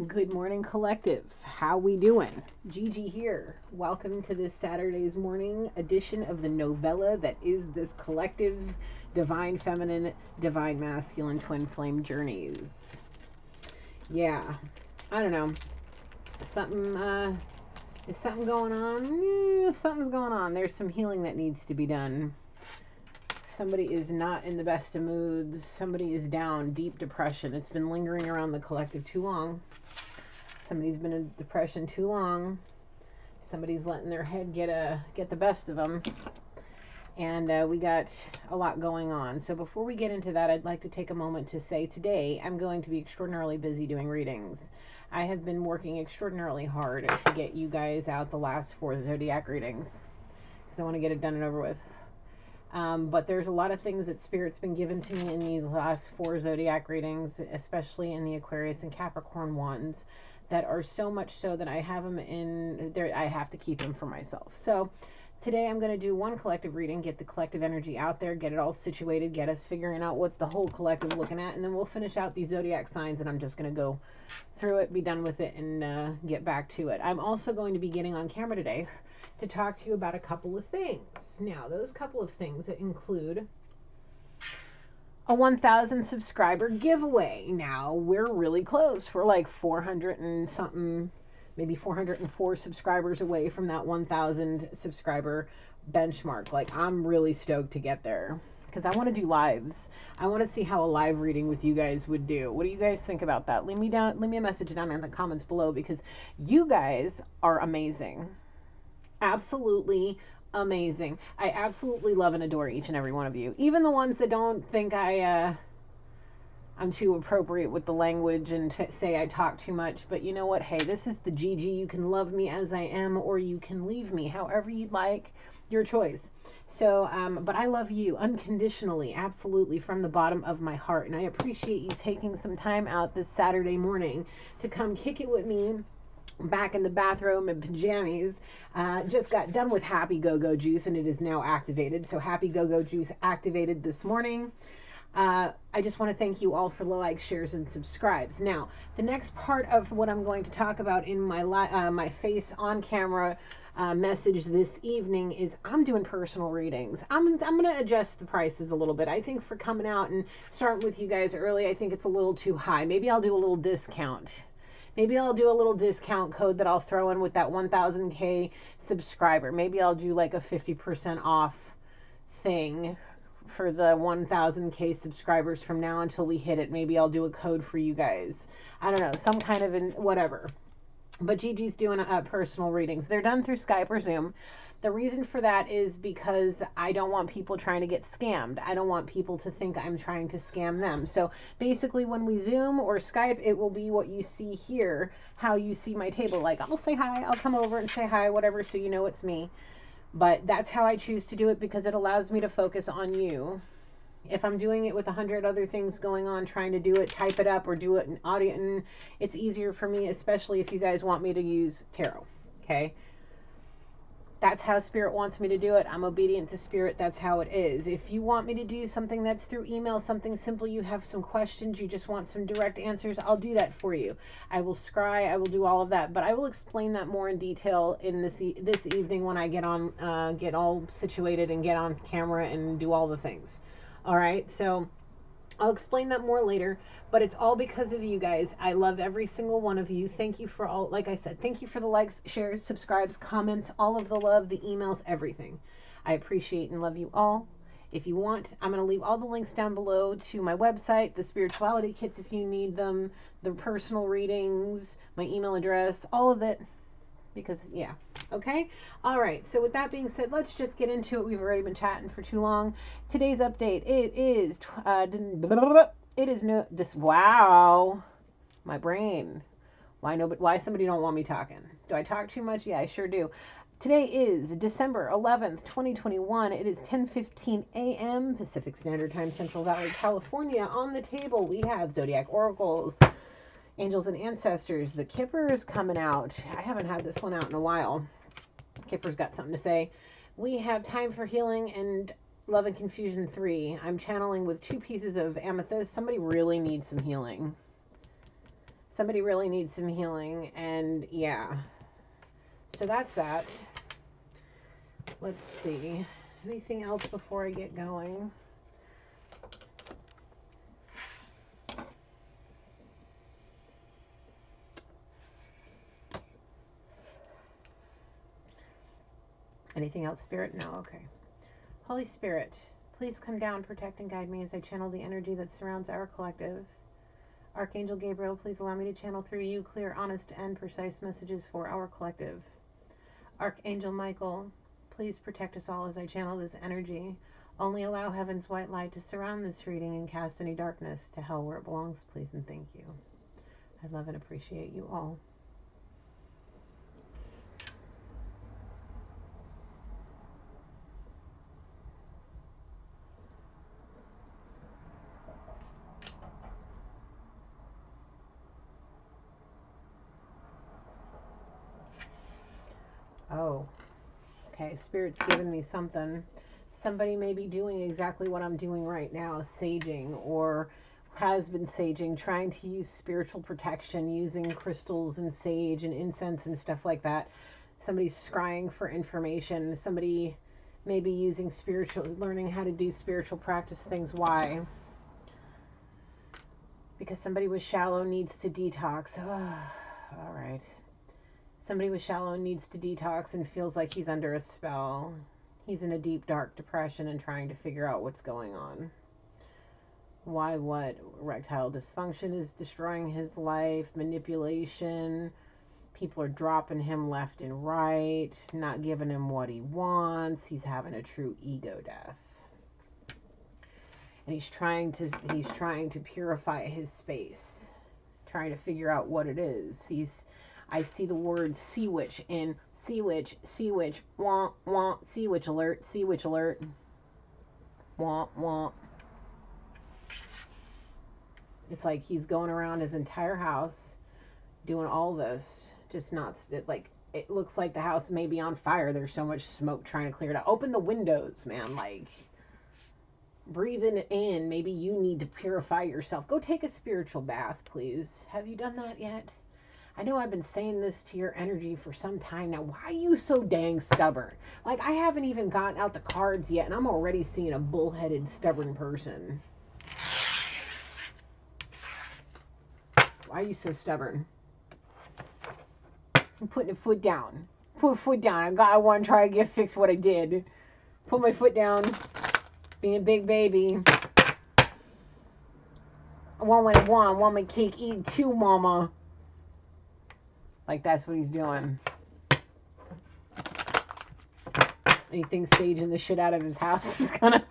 Good morning, collective. How we doing? Gigi here. Welcome to this Saturday's morning edition of the novella that is this collective divine feminine, divine masculine twin flame journeys. Yeah, I don't know. Something is something going on? Something's going on. There's some healing that needs to be done. Somebody is not in the best of moods. Somebody is down, deep depression. It's been lingering around the collective too long. Somebody's been in depression too long. Somebody's letting their head get the best of them. And we got a lot going on. So before we get into that, I'd like to take a moment to say today I'm going to be extraordinarily busy doing readings. I have been working extraordinarily hard to get you guys out the last 4 zodiac readings because I want to get it done and over with. But there's a lot of things that Spirit's been given to me in these last 4 zodiac readings, especially in the Aquarius and Capricorn ones, that are so much so that I have them in there. I have to keep them for myself. So today I'm going to do one collective reading, get the collective energy out there, get it all situated, get us figuring out what's the whole collective looking at, and then we'll finish out these zodiac signs, and I'm just going to go through it, be done with it, and get back to it. I'm also going to be getting on camera today to talk to you about a couple of things. Now, those couple of things that include a 1,000 subscriber giveaway. Now, we're really close. We're like 400 and something, maybe 404 subscribers away from that 1,000 subscriber benchmark. Like, I'm really stoked to get there because I want to do lives. I want to see how a live reading with you guys would do. What do you guys think about that? Leave me a message down in the comments below because you guys are amazing. Absolutely amazing. I absolutely love and adore each and every one of you. Even the ones that don't think I'm too appropriate with the language and say I talk too much. But you know what? Hey, this is the Gigi. You can love me as I am, or you can leave me however you'd like. Your choice. So, but I love you unconditionally, absolutely, from the bottom of my heart. And I appreciate you taking some time out this Saturday morning to come kick it with me. Back in the bathroom in pajamas. Just got done with Happy Go-Go Juice and it is now activated. So Happy Go-Go Juice activated this morning. I just want to thank you all for the likes, shares, and subscribes. Now, the next part of what I'm going to talk about in my my face on camera message this evening is I'm doing personal readings. I'm going to adjust the prices a little bit. I think for coming out and starting with you guys early, I think it's a little too high. Maybe I'll do a little discount. Maybe I'll do a little discount code that I'll throw in with that 1,000K subscriber. Maybe I'll do like a 50% off thing for the 1,000K subscribers from now until we hit it. Maybe I'll do a code for you guys. I don't know, some kind of whatever. But Gigi's doing personal readings. They're done through Skype or Zoom. The reason for that is because I don't want people trying to get scammed. I don't want people to think I'm trying to scam them. So basically when we Zoom or Skype, it will be what you see here, how you see my table. Like I'll say hi, I'll come over and say hi, whatever, so you know it's me. But that's how I choose to do it because it allows me to focus on you. If I'm doing it with 100 other things going on, trying to do it, type it up or do it in audio, and it's easier for me, especially if you guys want me to use tarot, okay? That's how Spirit wants me to do it. I'm obedient to Spirit. That's how it is. If you want me to do something that's through email, something simple, you have some questions, you just want some direct answers, I'll do that for you. I will scry, I will do all of that, but I will explain that more in detail in this evening when I get on, get all situated and get on camera and do all the things. All right, so I'll explain that more later, but it's all because of you guys. I love every single one of you. Thank you for all, like I said, thank you for the likes, shares, subscribes, comments, all of the love, the emails, everything. I appreciate and love you all. If you want, I'm going to leave all the links down below to my website, the spirituality kits if you need them, the personal readings, my email address, all of it. Because, yeah. Okay? All right. So with that being said, let's just get into it. We've already been chatting for too long. Today's update, wow. My brain. Why somebody don't want me talking? Do I talk too much? Yeah, I sure do. Today is December 11th, 2021. It is 10:15 a.m. Pacific Standard Time, Central Valley, California. On the table, we have Zodiac Oracles, Angels and Ancestors, the Kipper's coming out. I haven't had this one out in a while. Kipper's got something to say. We have Time for Healing and Love and Confusion 3. I'm channeling with 2 pieces of amethyst. Somebody really needs some healing. Somebody really needs some healing, and yeah. So that's that. Let's see. Anything else before I get going? Anything else, Spirit? No? Okay. Holy Spirit, please come down, protect and guide me as I channel the energy that surrounds our collective. Archangel Gabriel, please allow me to channel through you clear, honest, and precise messages for our collective. Archangel Michael, please protect us all as I channel this energy. Only allow heaven's white light to surround this reading and cast any darkness to hell where it belongs, please and thank you. I love and appreciate you all. Oh, okay. Spirit's giving me something. Somebody may be doing exactly what I'm doing right now, saging, or has been saging, trying to use spiritual protection, using crystals and sage and incense and stuff like that. Somebody's scrying for information. Somebody may be using learning how to do spiritual practice things. Why? Because somebody with shallow needs to detox. All right. Somebody with shallow needs to detox and feels like he's under a spell. He's in a deep, dark depression and trying to figure out what's going on. Why what? Erectile dysfunction is destroying his life. Manipulation. People are dropping him left and right. Not giving him what he wants. He's having a true ego death. And he's trying to purify his space. Trying to figure out what it is. I see the word sea witch in sea witch, womp, womp, sea witch alert, womp, womp. It's like he's going around his entire house doing all this, just not, like, it looks like the house may be on fire. There's so much smoke trying to clear it out. Open the windows, man, like, breathing it in. Maybe you need to purify yourself. Go take a spiritual bath, please. Have you done that yet? I know I've been saying this to your energy for some time now. Why are you so dang stubborn? Like, I haven't even gotten out the cards yet, and I'm already seeing a bullheaded, stubborn person. Why are you so stubborn? I'm putting a foot down. Put a foot down. I want to try to fix what I did. Put my foot down. Being a big baby. I want what I want. I want my cake eaten too, mama. Like, that's what he's doing. And he thinks staging the shit out of his house is gonna...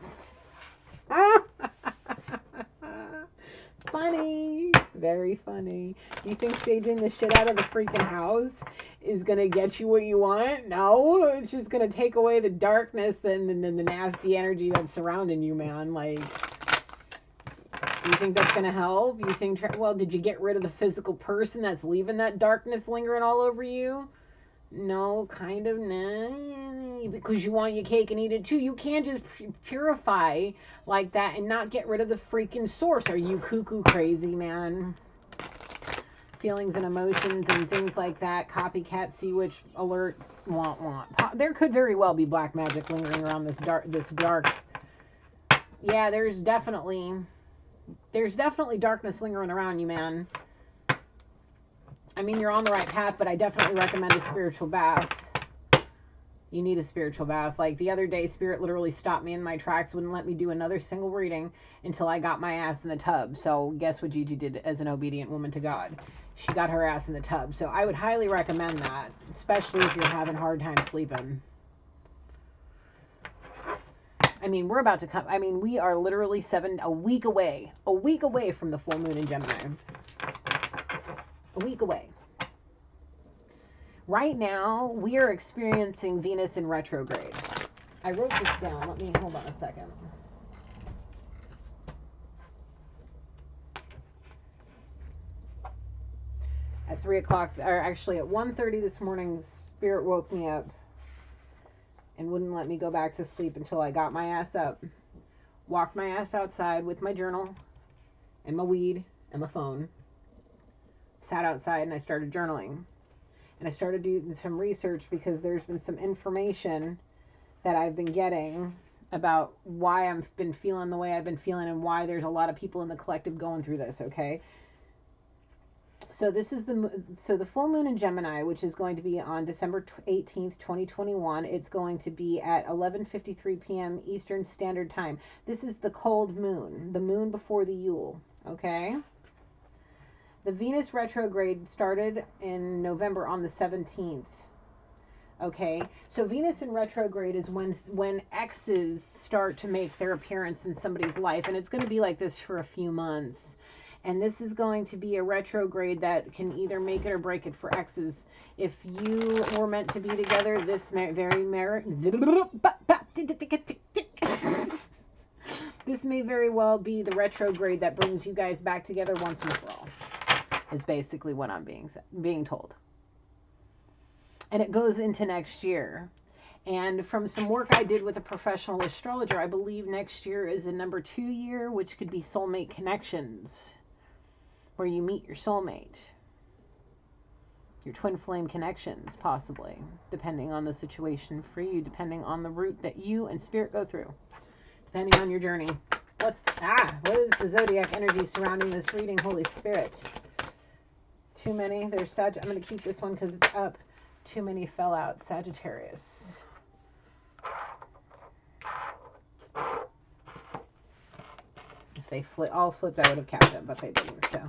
Funny. Very funny. You think staging the shit out of the freaking house is gonna get you what you want? No. It's just gonna take away the darkness and the nasty energy that's surrounding you, man. Like... You think that's going to help? You think, well, did you get rid of the physical person that's leaving that darkness lingering all over you? No, kind of, nah. Because you want your cake and eat it too. You can't just purify like that and not get rid of the freaking source. Are you cuckoo crazy, man? Feelings and emotions and things like that. Copycat, sea witch alert, want. There could very well be black magic lingering around this dark. Yeah, there's definitely darkness lingering around you, man. I mean, you're on the right path, but I definitely recommend a spiritual bath. You need a spiritual bath. Like, the other day, Spirit literally stopped me in my tracks, wouldn't let me do another single reading until I got my ass in the tub. So guess what Gigi did as an obedient woman to God? She got her ass in the tub. So I would highly recommend that, especially if you're having a hard time sleeping. I mean, we're about to come. I mean, we are literally a week away from the full moon in Gemini. A week away. Right now, we are experiencing Venus in retrograde. I wrote this down. Let me, hold on a second. At 3 o'clock, or actually at 1:30 this morning, Spirit woke me up and wouldn't let me go back to sleep until I got my ass up, walked my ass outside with my journal and my weed and my phone, sat outside and I started journaling. And I started doing some research because there's been some information that I've been getting about why I've been feeling the way I've been feeling and why there's a lot of people in the collective going through this, okay? So this is the full moon in Gemini, which is going to be on December 18th, 2021. It's going to be at 11:53 p.m. Eastern Standard Time. This is the cold moon, the moon before the Yule, okay? The Venus retrograde started in November on the 17th. Okay, so Venus in retrograde is when exes start to make their appearance in somebody's life, and it's going to be like this for a few months. And this is going to be a retrograde that can either make it or break it for exes. If you were meant to be together, this may very this may very well be the retrograde that brings you guys back together once and for all. Is basically what I'm being told. And it goes into next year. And from some work I did with a professional astrologer, I believe next year is a number 2 year, which could be soulmate connections, where you meet your soulmate. Your twin flame connections, possibly, depending on the situation for you, depending on the route that you and spirit go through, depending on your journey. What is the zodiac energy surrounding this reading, Holy Spirit? Too many. There's I'm going to keep this one because it's up. Too many fell out. Sagittarius. If they all flipped, I would have kept them, but they didn't. So,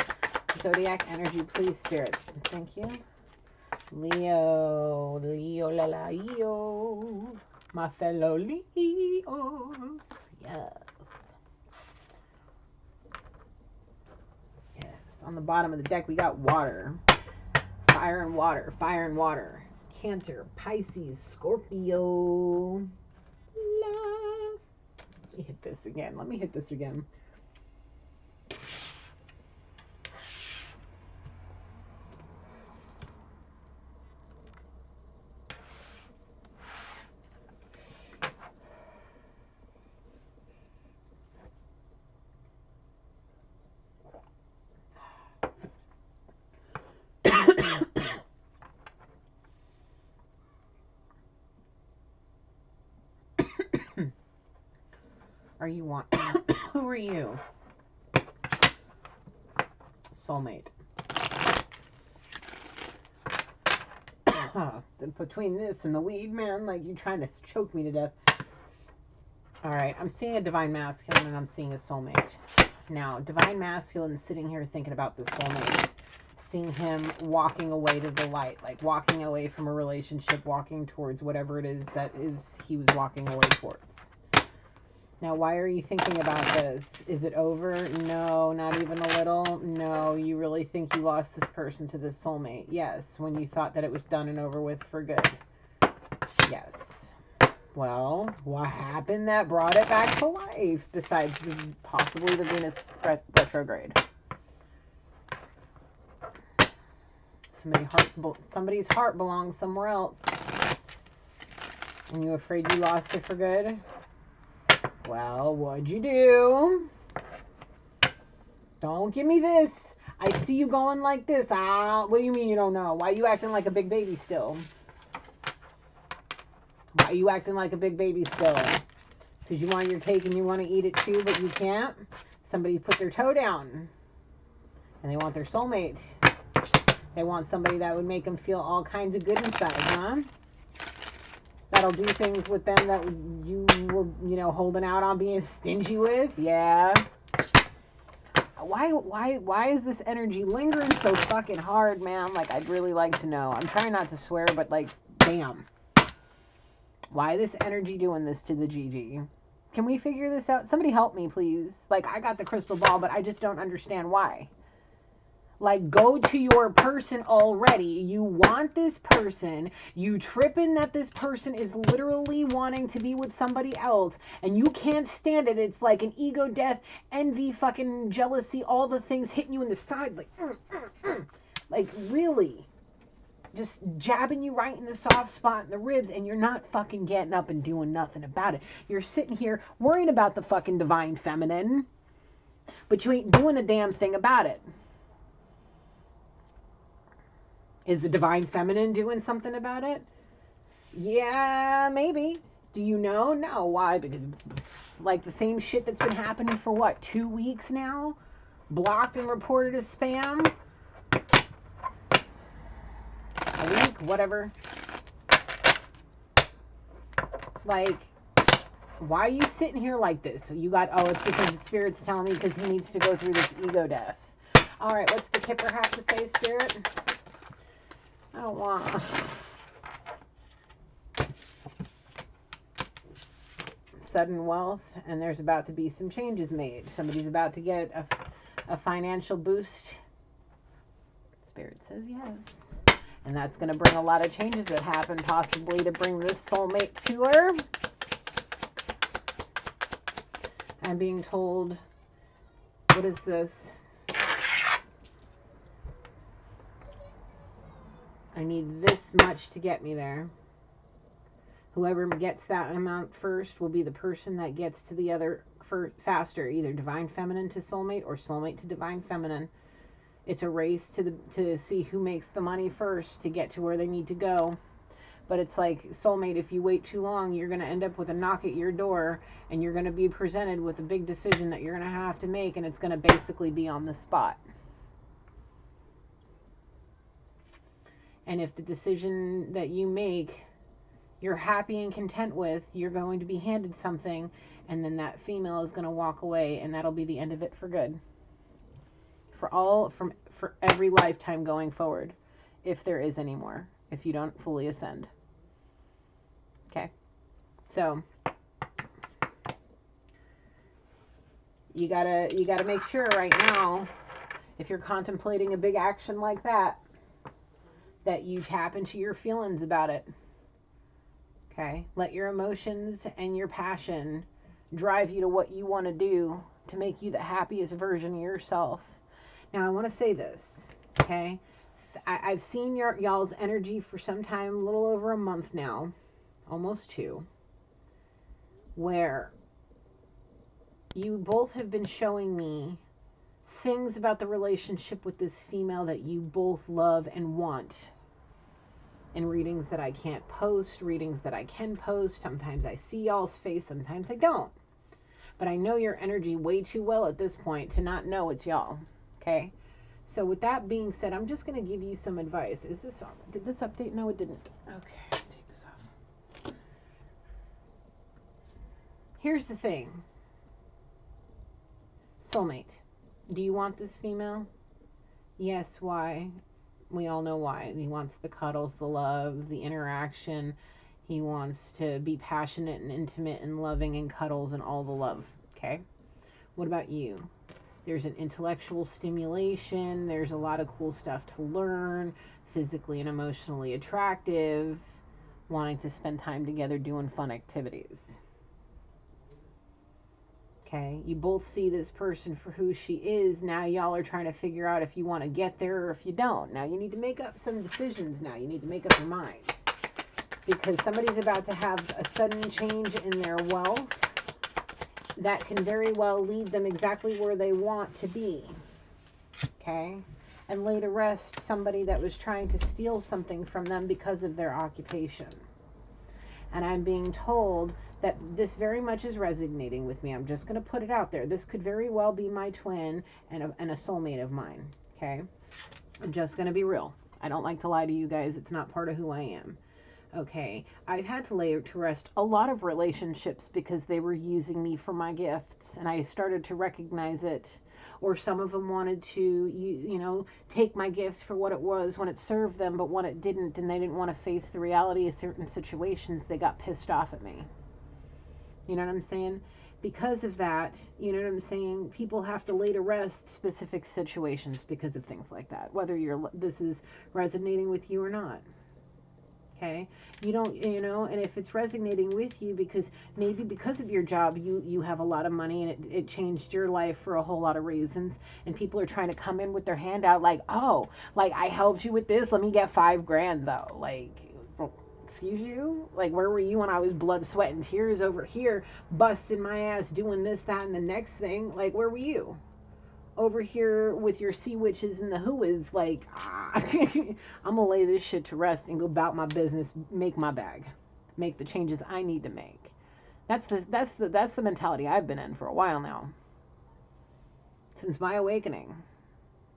zodiac energy, please, spirits. Thank you. Leo. Leo. My fellow Leos. Yeah. On the bottom of the deck, we got water. Fire and water. Fire and water. Cancer, Pisces, Scorpio. Let me hit this again. Who are you? Soulmate. Between this and the weed, man, like you're trying to choke me to death. All right, I'm seeing a divine masculine and I'm seeing a soulmate. Now, divine masculine sitting here thinking about the soulmate, seeing him walking away to the light, like walking away from a relationship, walking towards whatever it is that is he was walking away towards. Now, why are you thinking about this? Is it over? No, not even a little. No, you really think you lost this person to this soulmate? Yes, when you thought that it was done and over with for good. Yes. Well, what happened that brought it back to life besides possibly the Venus retrograde? Somebody's heart belongs somewhere else. And you afraid you lost it for good? Well, what'd you do? Don't give me this. I see you going like this. What do you mean you don't know? Why are you acting like a big baby still? Why are you acting like a big baby still? Because you want your cake and you want to eat it too, but you can't? Somebody put their toe down. And they want their soulmate. They want somebody that would make them feel all kinds of good inside, huh? That'll do things with them that you were, holding out on being stingy with. Yeah. Why is this energy lingering so fucking hard, man? Like, I'd really like to know. I'm trying not to swear, but like, damn. Why this energy doing this to the Gigi? Can we figure this out? Somebody help me, please. Like, I got the crystal ball, but I just don't understand why. Like, go to your person already. You want this person. You tripping that this person is literally wanting to be with somebody else. And you can't stand it. It's like an ego death, envy, fucking jealousy, all the things hitting you in the side. Like, Like, really. Just jabbing you right in the soft spot in the ribs. And you're not fucking getting up and doing nothing about it. You're sitting here worrying about the fucking divine feminine. But you ain't doing a damn thing about it. Is the divine feminine doing something about it? Yeah, maybe. Do you know? No. Why? Because like the same shit that's been happening for what, 2 weeks now? Blocked and reported as spam? A week? Whatever. Like, why are you sitting here like this? So you got, oh, it's because the Spirit's telling me because he needs to go through this ego death. All right, what's the Kipper have to say, Spirit? I don't want... Sudden wealth, and there's about to be some changes made. Somebody's about to get a financial boost. Spirit says yes. And that's going to bring a lot of changes that happen, possibly to bring this soulmate to her. I'm being told, what is this? I need this much to get me there. Whoever gets that amount first will be the person that gets to the other faster, either divine feminine to soulmate or soulmate to divine feminine. It's a race to see who makes the money first to get to where they need to go. But it's like, soulmate, if you wait too long, you're going to end up with a knock at your door, and you're going to be presented with a big decision that you're going to have to make, and it's going to basically be on the spot. And if the decision that you make you're happy and content with, you're going to be handed something, and then that female is going to walk away, and that'll be the end of it for good. For every lifetime going forward, if there is any more, if you don't fully ascend. Okay? So you gotta make sure right now, if you're contemplating a big action like that, that you tap into your feelings about it. Okay? Let your emotions and your passion drive you to what you want to do to make you the happiest version of yourself. Now, I want to say this, okay? I've seen y'all's energy for some time, a little over a month now, almost 2, where you both have been showing me things about the relationship with this female that you both love and want. In readings that I can't post, readings that I can post. Sometimes I see y'all's face, sometimes I don't. But I know your energy way too well at this point to not know it's y'all. Okay? So with that being said, I'm just going to give you some advice. Is this on? Did this update? No, it didn't. Okay, take this off. Here's the thing. Soulmate. Do you want this female? Yes, why? We all know why. He wants the cuddles, the love, the interaction. He wants to be passionate and intimate and loving and cuddles and all the love. Okay? What about you? There's an intellectual stimulation. There's a lot of cool stuff to learn. Physically and emotionally attractive. Wanting to spend time together doing fun activities. Okay, you both see this person for who she is. Now y'all are trying to figure out if you want to get there or if you don't. Now you need to make up some decisions now. You need to make up your mind. Because somebody's about to have a sudden change in their wealth that can very well lead them exactly where they want to be. Okay? And lay to rest somebody that was trying to steal something from them because of their occupation. And I'm being told that this very much is resonating with me. I'm just going to put it out there. This could very well be my twin and a soulmate of mine. Okay? I'm just going to be real. I don't like to lie to you guys. It's not part of who I am. Okay? I've had to lay to rest a lot of relationships because they were using me for my gifts. And I started to recognize it. Or some of them wanted to, you know, take my gifts for what it was when it served them, but when it didn't, and they didn't want to face the reality of certain situations, they got pissed off at me. You know what I'm saying? Because of that, you know what I'm saying? People have to lay to rest specific situations because of things like that. Whether this is resonating with you or not. Okay? You don't, you know, and if it's resonating with you because maybe because of your job, you have a lot of money and it changed your life for a whole lot of reasons. And people are trying to come in with their hand out like, oh, like I helped you with this. Let me get $5,000 though. Like, excuse you? Like, where were you when I was blood, sweat, and tears over here, busting my ass, doing this, that, and the next thing? Like, where were you? over here with your sea witches and the who is like, I'm gonna lay this shit to rest and go about my business, make my bag, make the changes I need to make. That's the mentality I've been in for a while now. Since my awakening,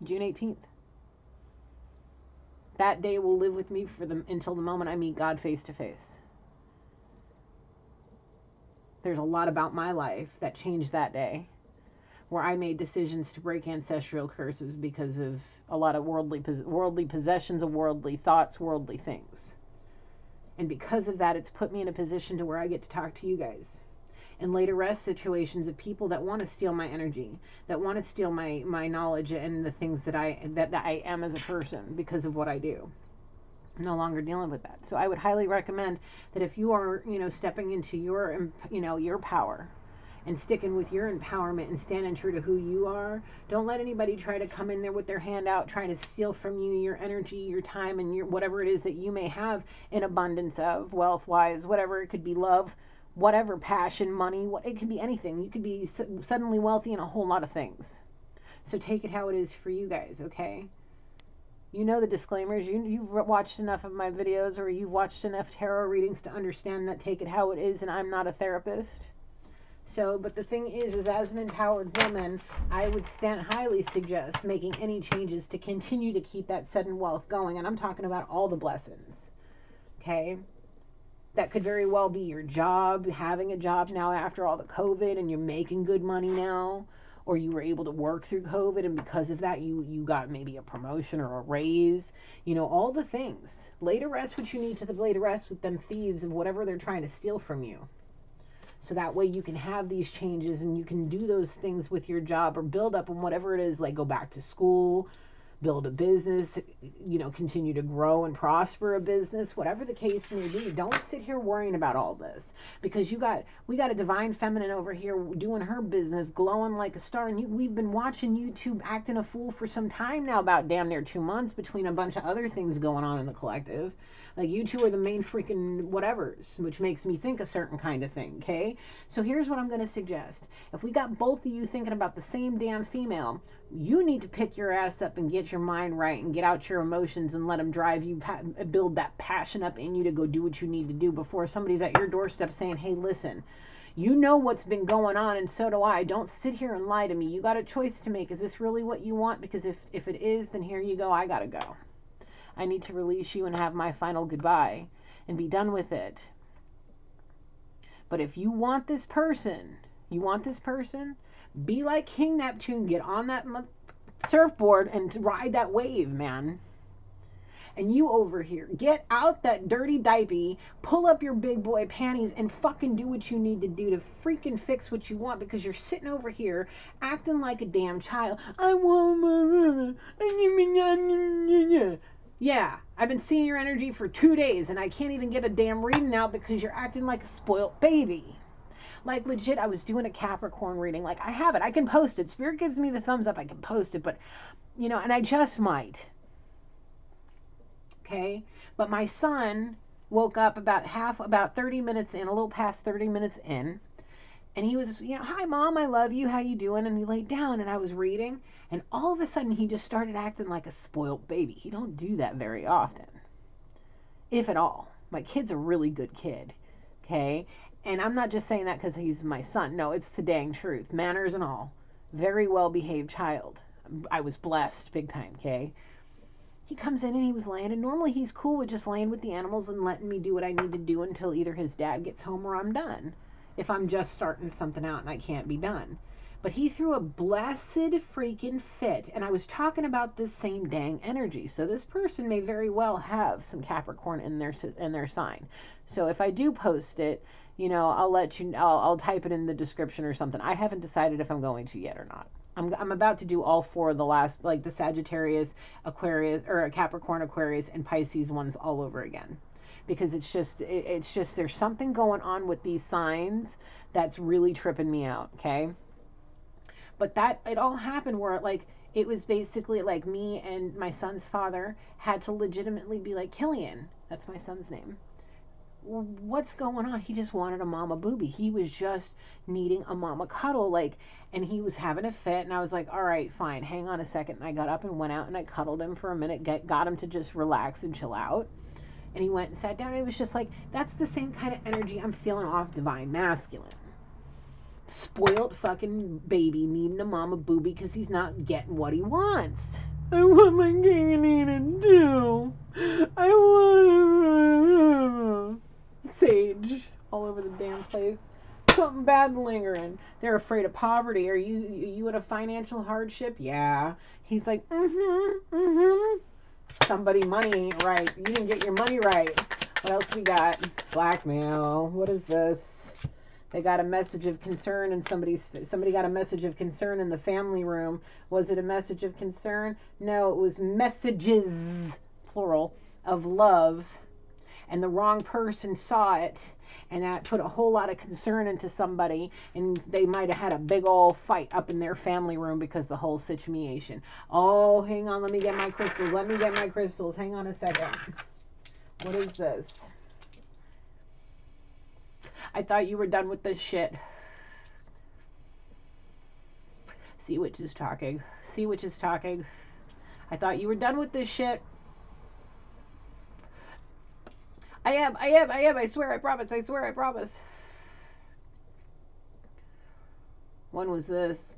June 18th. That day will live with me until the moment I meet God face to face. There's a lot about my life that changed that day, where I made decisions to break ancestral curses because of a lot of worldly possessions of worldly thoughts, worldly things. And because of that, it's put me in a position to where I get to talk to you guys. And later rest situations of people that want to steal my energy, that want to steal my knowledge and the things that I am as a person because of what I do. I'm no longer dealing with that. So I would highly recommend that if you are, stepping into your power and sticking with your empowerment and standing true to who you are, don't let anybody try to come in there with their hand out trying to steal from you your energy, your time, and your whatever it is that you may have in abundance of, wealth-wise, whatever. It could be love, whatever, passion, money, it could be anything. You could be suddenly wealthy in a whole lot of things. So take it how it is for you guys, okay? You know the disclaimers. You've watched enough of my videos, or you've watched enough tarot readings to understand that take it how it is, and I'm not a therapist. So, but the thing is as an empowered woman, I would highly suggest making any changes to continue to keep that sudden wealth going. And I'm talking about all the blessings, okay? That could very well be your job, having a job now after all the COVID, and you're making good money now, or you were able to work through COVID, and because of that, you got maybe a promotion or a raise, all the things. Lay to rest what you need to lay to rest with them thieves of whatever they're trying to steal from you. So that way you can have these changes and you can do those things with your job or build up on whatever it is, like go back to school, build a business, continue to grow and prosper a business, whatever the case may be. Don't sit here worrying about all this, because we got a divine feminine over here doing her business, glowing like a star. And we've been watching YouTube acting a fool for some time now, about damn near 2 months, between a bunch of other things going on in the collective. Like, you two are the main freaking whatevers, which makes me think a certain kind of thing, okay? So here's what I'm going to suggest. If we got both of you thinking about the same damn female, you need to pick your ass up and get your mind right and get out your emotions and let them drive you, build that passion up in you to go do what you need to do before somebody's at your doorstep saying, hey, listen, you know what's been going on, and so do I. Don't sit here and lie to me. You got a choice to make. Is this really what you want? Because if it is, then here you go. I got to go. I need to release you and have my final goodbye and be done with it. But if you want this person, be like King Neptune, get on that surfboard and ride that wave, man. And you over here, get out that dirty diaper, pull up your big boy panties, and fucking do what you need to do to freaking fix what you want, because you're sitting over here acting like a damn child. I want my... Yeah, I've been seeing your energy for 2 days, and I can't even get a damn reading out because you're acting like a spoiled baby. Like, legit, I was doing a Capricorn reading. Like, I have it. I can post it. Spirit gives me the thumbs up. I can post it, but, and I just might. Okay? But my son woke up about 30 minutes in, a little past 30 minutes in, and he was, hi, Mom, I love you. How you doing? And he laid down, and I was reading, and all of a sudden, he just started acting like a spoiled baby. He don't do that very often, if at all. My kid's a really good kid, okay? And I'm not just saying that because he's my son. No, it's the dang truth. Manners and all. Very well-behaved child. I was blessed big time, okay? He comes in and he was laying, and normally he's cool with just laying with the animals and letting me do what I need to do until either his dad gets home or I'm done. If I'm just starting something out and I can't be done. But he threw a blessed freaking fit, and I was talking about this same dang energy. So this person may very well have some Capricorn in their sign. So if I do post it, I'll let you. I'll type it in the description or something. I haven't decided if I'm going to yet or not. I'm about to do all four of the last, like the Sagittarius, Aquarius, or Capricorn, Aquarius, and Pisces ones all over again. Because it's just there's something going on with these signs that's really tripping me out, okay? But it all happened where, like, it was basically like me and my son's father had to legitimately be like, Killian, that's my son's name, what's going on? He just wanted a mama booby. He was just needing a mama cuddle, like, and he was having a fit, and I was like, all right, fine, hang on a second. And I got up and went out and I cuddled him for a minute, got him to just relax and chill out. And he went and sat down, and it was just like, that's the same kind of energy I'm feeling off divine masculine. Spoiled fucking baby needing a mama booby because he's not getting what he wants. I want my king and eat it too. I want sage all over the damn place. Something bad lingering. They're afraid of poverty. Are you in a financial hardship? Yeah. He's like, Somebody money ain't right. You didn't get your money right. What else we got? Blackmail. What is this? They got a message of concern, and somebody got a message of concern in the family room. Was it a message of concern? No, it was messages, plural, of love, and the wrong person saw it, and that put a whole lot of concern into somebody, and they might have had a big old fight up in their family room because the whole situation. Oh, hang on, let me get my crystals. Hang on a second. What is this? I thought you were done with this shit. Sea Witch is talking. I thought you were done with this shit. I am. I swear, I promise. When was this?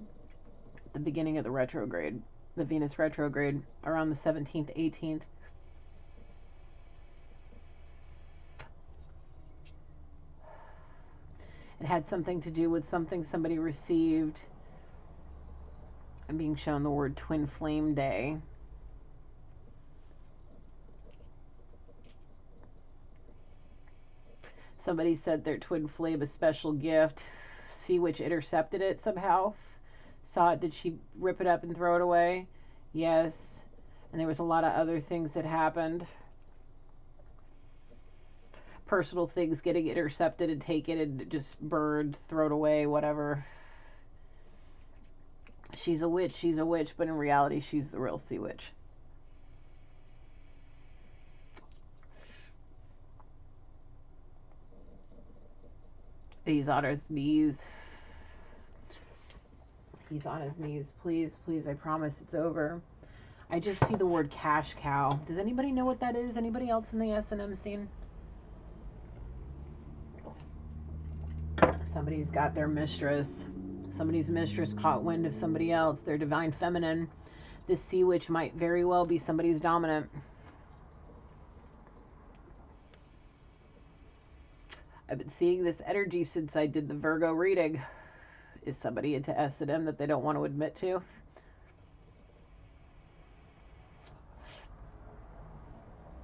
The beginning of the retrograde. The Venus retrograde. Around the 17th, 18th. It had something to do with something somebody received. I'm being shown the word Twin Flame Day. Somebody said their twin flame a special gift. Sea Witch intercepted it somehow. Saw it. Did she rip it up and throw it away? Yes. And there was a lot of other things that happened. Personal things getting intercepted and taken and just burned, thrown away, whatever. She's a witch, but in reality she's the real Sea Witch. He's on his knees. Please, I promise it's over. I just see the word cash cow. Does anybody know what that is? Anybody else in the S&M scene? Somebody's got their mistress. Somebody's mistress caught wind of somebody else. Their divine feminine. This Sea Witch might very well be somebody's dominant. I've been seeing this energy since I did the Virgo reading. Is somebody into S&M that they don't want to admit to?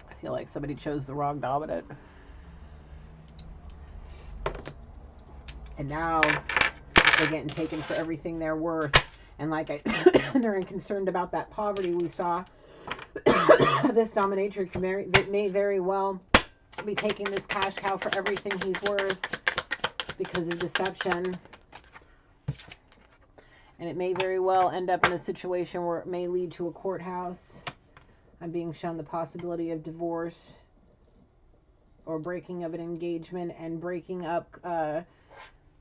I feel like somebody chose the wrong dominant. And now they're getting taken for everything they're worth. And like I they're concerned about that poverty we saw. This dominatrix may very well be taking this cash cow for everything he's worth because of deception. And it may very well end up in a situation where it may lead to a courthouse. I'm being shown the possibility of divorce or breaking of an engagement and breaking up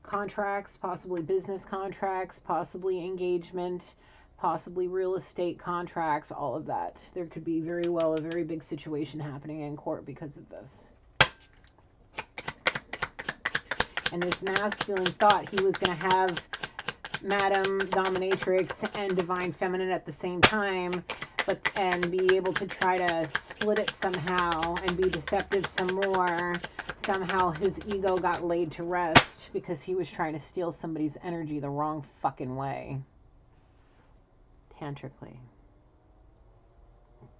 contracts, possibly business contracts, possibly engagement, possibly real estate contracts, all of that. There could be very well a very big situation happening in court because of this. And this masculine thought he was going to have Madam Dominatrix and Divine Feminine at the same time, and be able to try to split it somehow and be deceptive some more. Somehow his ego got laid to rest because he was trying to steal somebody's energy the wrong fucking way. Tantrically.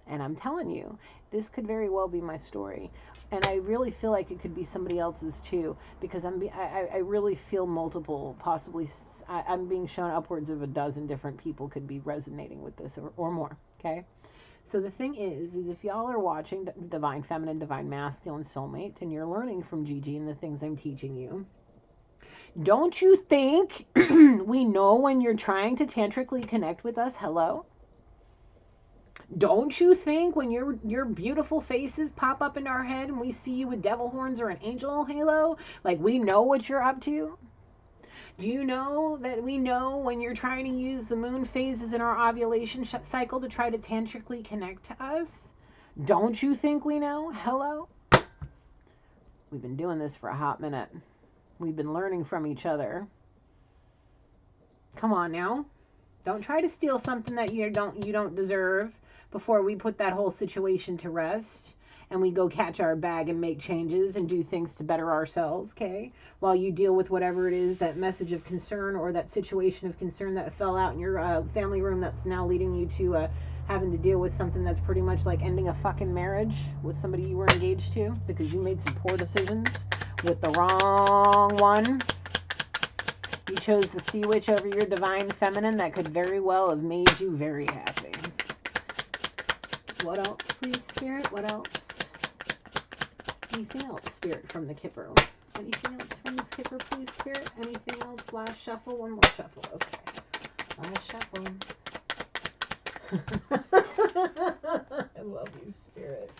And I'm telling you, this could very well be my story. And I really feel like it could be somebody else's too, because I really feel multiple, possibly, I'm being shown upwards of a dozen different people could be resonating with this or more, okay? So the thing is if y'all are watching Divine Feminine, Divine Masculine Soulmate, and you're learning from Gigi and the things I'm teaching you, don't you think we know when you're trying to tantrically connect with us? Hello? Don't you think when your beautiful faces pop up in our head and we see you with devil horns or an angel halo, like we know what you're up to? Do you know that we know when you're trying to use the moon phases in our ovulation cycle to try to tantrically connect to us? Don't you think we know? Hello? We've been doing this for a hot minute. We've been learning from each other. Come on now. Don't try to steal something that you don't deserve before we put that whole situation to rest and we go catch our bag and make changes and do things to better ourselves, okay? While you deal with whatever it is, that message of concern or that situation of concern that fell out in your family room that's now leading you to having to deal with something that's pretty much like ending a fucking marriage with somebody you were engaged to because you made some poor decisions with the wrong one. You chose the sea witch over your divine feminine that could very well have made you very happy. What else, please, Spirit? What else? Anything else, Spirit, from the Kipper? Anything else from this Kipper, please, Spirit? Anything else? Last shuffle? One more shuffle. Okay. Last shuffle. I love you, Spirit.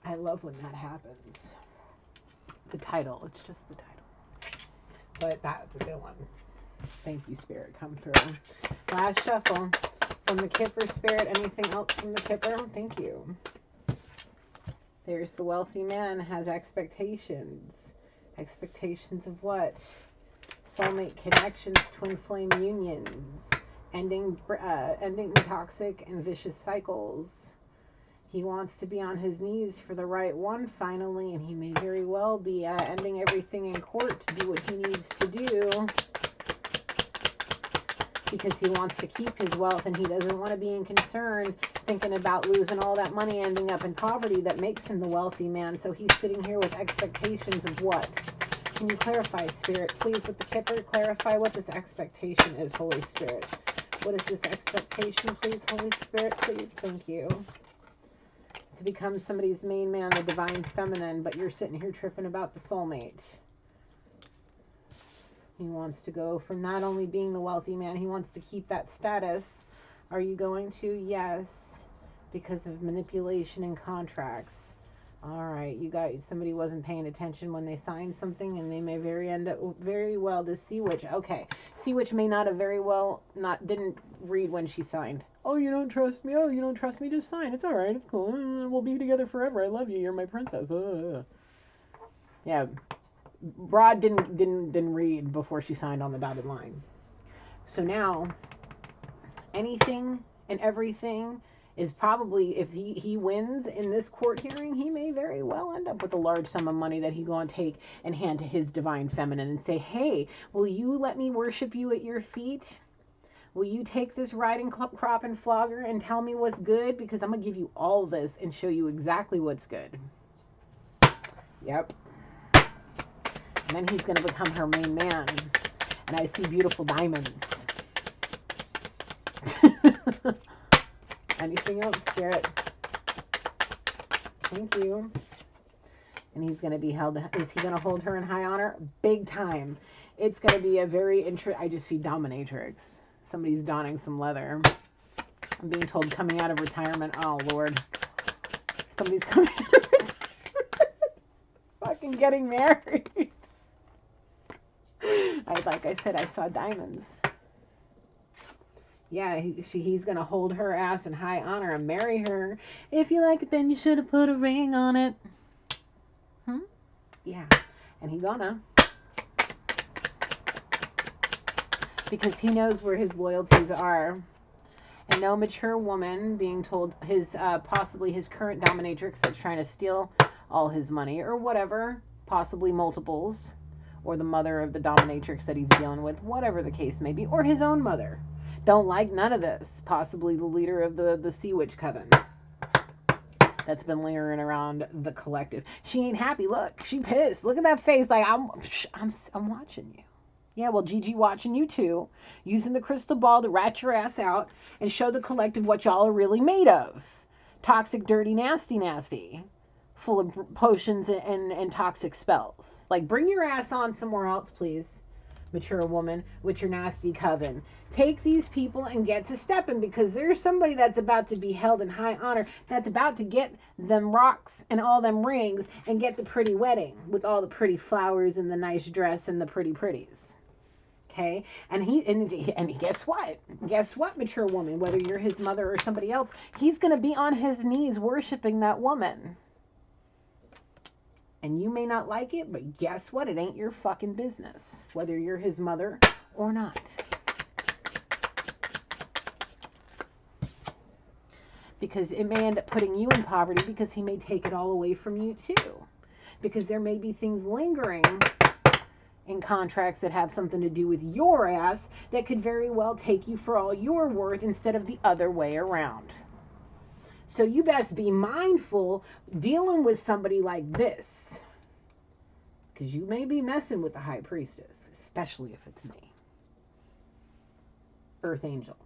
I love when that happens. The title, it's just the title. But that's a good one. Thank you, Spirit. Come through. Last shuffle from the Kipper, Spirit. Anything else from the Kipper? Thank you. There's the wealthy man has expectations. Expectations of what? Soulmate connections, twin flame unions, ending toxic and vicious cycles. He wants to be on his knees for the right one finally, and he may very well be ending everything in court to do what he needs to do because he wants to keep his wealth and he doesn't want to be in concern thinking about losing all that money, ending up in poverty that makes him the wealthy man. So he's sitting here with expectations of what? Can you clarify, Spirit, please, with the Kipper? Clarify what this expectation is, Holy Spirit. What is this expectation, please, Holy Spirit? Please, thank you. To become somebody's main man, the divine feminine, but you're sitting here tripping about the soulmate. He wants to go from not only being the wealthy man, he wants to keep that status. Are you going to? Yes, because of manipulation and contracts. All right, you got somebody wasn't paying attention when they signed something, and they may very well the sea witch. Okay, sea witch may not have didn't read when she signed. Oh, you don't trust me? Oh, you don't trust me? Just sign. It's all right. It's cool. We'll be together forever. I love you. You're my princess. Yeah, Broad didn't read before she signed on the dotted line. So now, anything and everything is probably, if he wins in this court hearing, he may very well end up with a large sum of money that he go and take and hand to his divine feminine and say, hey, will you let me worship you at your feet? Will you take this riding crop and flogger and tell me what's good? Because I'm going to give you all this and show you exactly what's good. Yep. And then he's going to become her main man. And I see beautiful diamonds. Anything else, Spirit? Thank you. And he's going to be held. Is he going to hold her in high honor? Big time. It's going to be a very I just see dominatrix. Somebody's donning some leather. I'm being told coming out of retirement. Oh, Lord. Somebody's coming out of retirement. Fucking getting married. Like I said, I saw diamonds. Yeah, he's going to hold her ass in high honor and marry her. If you like it, then you should have put a ring on it. Yeah, and he gonna. Because he knows where his loyalties are. And no mature woman being told possibly his current dominatrix that's trying to steal all his money or whatever, possibly multiples, or the mother of the dominatrix that he's dealing with, whatever the case may be, or his own mother. Don't like none of this. Possibly the leader of the Sea Witch Coven that's been lingering around the collective. She ain't happy. Look, she pissed. Look at that face. Like, I'm watching you. Yeah, well, Gigi watching you too, using the crystal ball to rat your ass out and show the collective what y'all are really made of. Toxic, dirty, nasty, nasty. Full of potions and toxic spells. Like, bring your ass on somewhere else, please, mature woman, with your nasty coven. Take these people and get to stepping, because there's somebody that's about to be held in high honor, that's about to get them rocks and all them rings and get the pretty wedding with all the pretty flowers and the nice dress and the pretties. Okay, and guess what? Guess what, mature woman? Whether you're his mother or somebody else, he's gonna be on his knees worshiping that woman. And you may not like it, but guess what? It ain't your fucking business, whether you're his mother or not. Because it may end up putting you in poverty, because he may take it all away from you too. Because there may be things lingering in contracts that have something to do with your ass that could very well take you for all you're worth instead of the other way around. So you best be mindful dealing with somebody like this, because you may be messing with the high priestess, especially if it's me. Earth angel.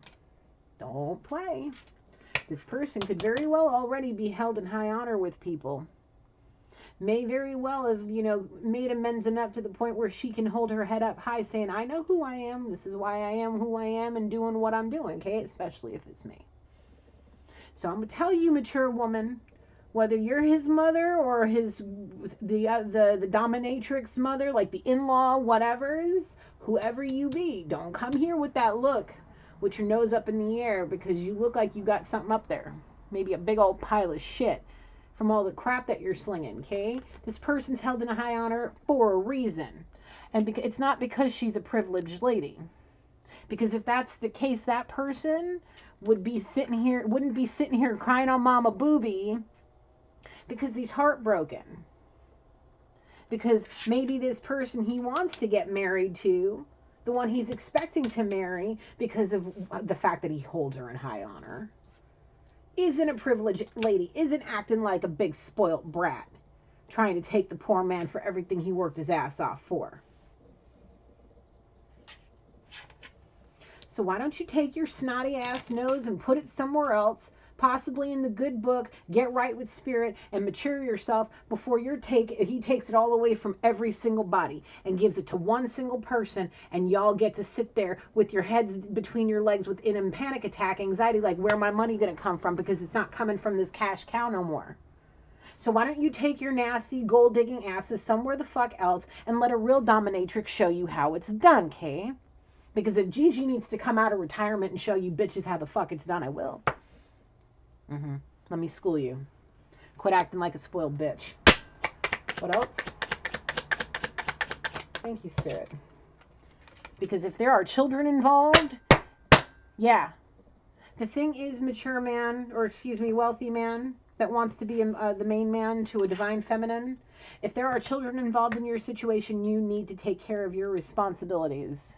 Don't play. This person could very well already be held in high honor with people. May very well have, made amends enough to the point where she can hold her head up high saying, I know who I am. This is why I am who I am and doing what I'm doing. Okay. Especially if it's me. So I'm going to tell you, mature woman, whether you're his mother or the dominatrix mother, like the in-law, whatever's, whoever you be, don't come here with that look with your nose up in the air, because you look like you got something up there. Maybe a big old pile of shit from all the crap that you're slinging, okay? This person's held in a high honor for a reason. And it's not because she's a privileged lady. Because if that's the case, that person wouldn't be sitting here crying on Mama Booby because he's heartbroken. Because maybe this person he wants to get married to, the one he's expecting to marry because of the fact that he holds her in high honor, isn't a privileged lady, isn't acting like a big spoilt brat, trying to take the poor man for everything he worked his ass off for. So why don't you take your snotty ass nose and put it somewhere else, possibly in the good book, get right with spirit, and mature yourself before he takes it all away from every single body and gives it to one single person, and y'all get to sit there with your heads between your legs with in a panic attack, anxiety, like, where my money gonna come from, because it's not coming from this cash cow no more. So why don't you take your nasty gold digging asses somewhere the fuck else and let a real dominatrix show you how it's done, okay? Because if Gigi needs to come out of retirement and show you bitches how the fuck it's done, I will. Let me school you. Quit acting like a spoiled bitch. What else? Thank you, Spirit. Because if there are children involved, yeah. The thing is, mature man, or excuse me, wealthy man that wants to be the main man to a divine feminine, if there are children involved in your situation, you need to take care of your responsibilities.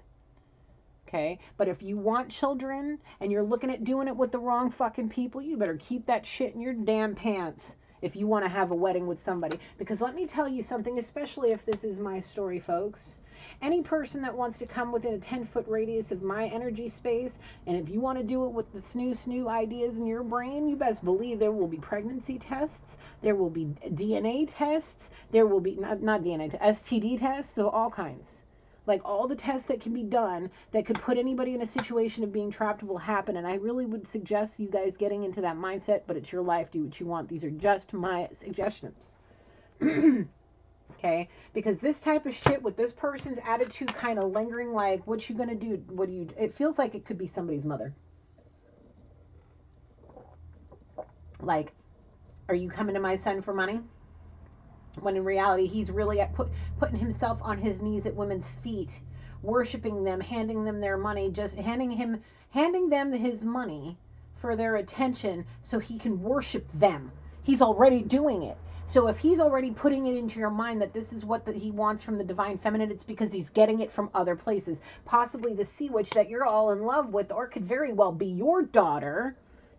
Okay, but if you want children and you're looking at doing it with the wrong fucking people, you better keep that shit in your damn pants if you want to have a wedding with somebody. Because let me tell you something, especially if this is my story, folks. Any person that wants to come within a 10-foot radius of my energy space, and if you want to do it with the snoo ideas in your brain, you best believe there will be pregnancy tests, there will be DNA tests, there will be, not DNA, STD tests of all kinds. Like, all the tests that can be done that could put anybody in a situation of being trapped will happen. And I really would suggest you guys getting into that mindset, but it's your life. Do what you want. These are just my suggestions. Okay? Because this type of shit with this person's attitude kind of lingering, like, what you gonna do? It feels like it could be somebody's mother. Like, are you coming to my son for money? When in reality, he's really putting himself on his knees at women's feet, worshiping them, handing them their money, just handing them his money for their attention so he can worship them. He's already doing it. So if he's already putting it into your mind that this is what he wants from the divine feminine, it's because he's getting it from other places. Possibly the sea witch that you're all in love with, or could very well be your daughter,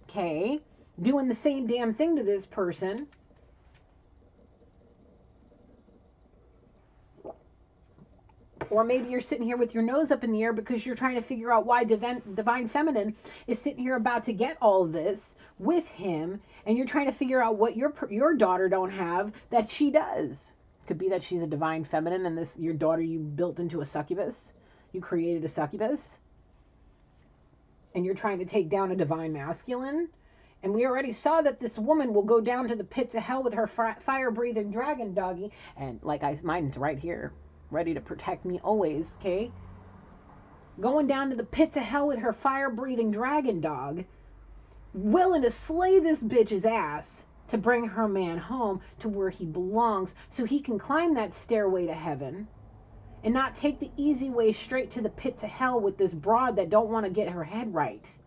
okay, doing the same damn thing to this person. Or maybe you're sitting here with your nose up in the air because you're trying to figure out why divine feminine is sitting here about to get all of this with him, and you're trying to figure out what your daughter don't have that she does. Could be that she's a divine feminine and this your daughter you built into a succubus. You created a succubus. And you're trying to take down a divine masculine. And we already saw that this woman will go down to the pits of hell with her fire-breathing dragon doggy. And mine's right here, ready to protect me always, okay? Going down to the pits of hell with her fire-breathing dragon dog, willing to slay this bitch's ass to bring her man home to where he belongs so he can climb that stairway to heaven and not take the easy way straight to the pits of hell with this broad that don't want to get her head right.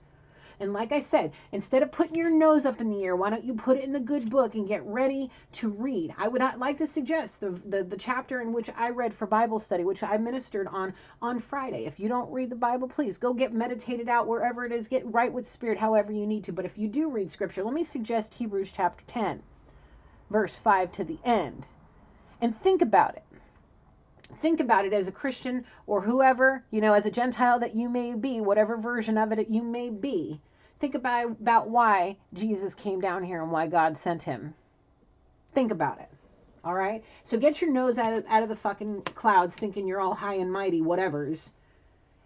And like I said, instead of putting your nose up in the air, why don't you put it in the good book and get ready to read? I would like to suggest the chapter in which I read for Bible study, which I ministered on Friday. If you don't read the Bible, please go get meditated out wherever it is. Get right with spirit however you need to. But if you do read scripture, let me suggest Hebrews chapter 10, verse 5 to the end. And think about it. Think about it as a Christian or whoever, as a Gentile that you may be, whatever version of it you may be. Think about why Jesus came down here and why God sent him. Think about it. All right? So get your nose out of the fucking clouds thinking you're all high and mighty, whatevers.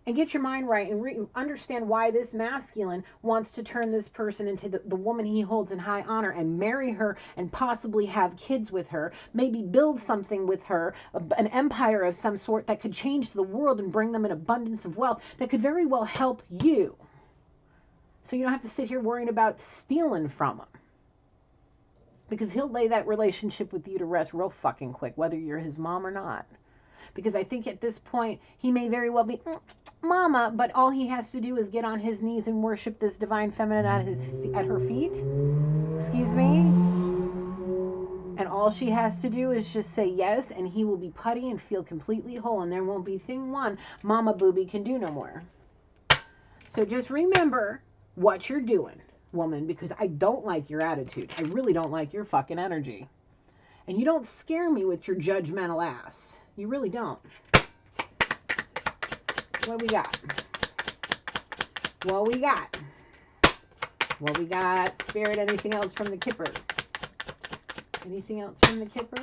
And get your mind right and understand why this masculine wants to turn this person into the woman he holds in high honor and marry her and possibly have kids with her, maybe build something with her, an empire of some sort that could change the world and bring them an abundance of wealth that could very well help you. So you don't have to sit here worrying about stealing from him. Because he'll lay that relationship with you to rest real fucking quick, whether you're his mom or not. Because I think at this point, he may very well be mama, but all he has to do is get on his knees and worship this divine feminine at her feet. Excuse me. And all she has to do is just say yes, and he will be putty and feel completely whole, and there won't be thing one mama booby can do no more. So just remember what you're doing, woman, because I don't like your attitude. I really don't like your fucking energy. And you don't scare me with your judgmental ass. You really don't. What do we got? What we got? Spirit, anything else from the Kipper? Anything else from the Kipper?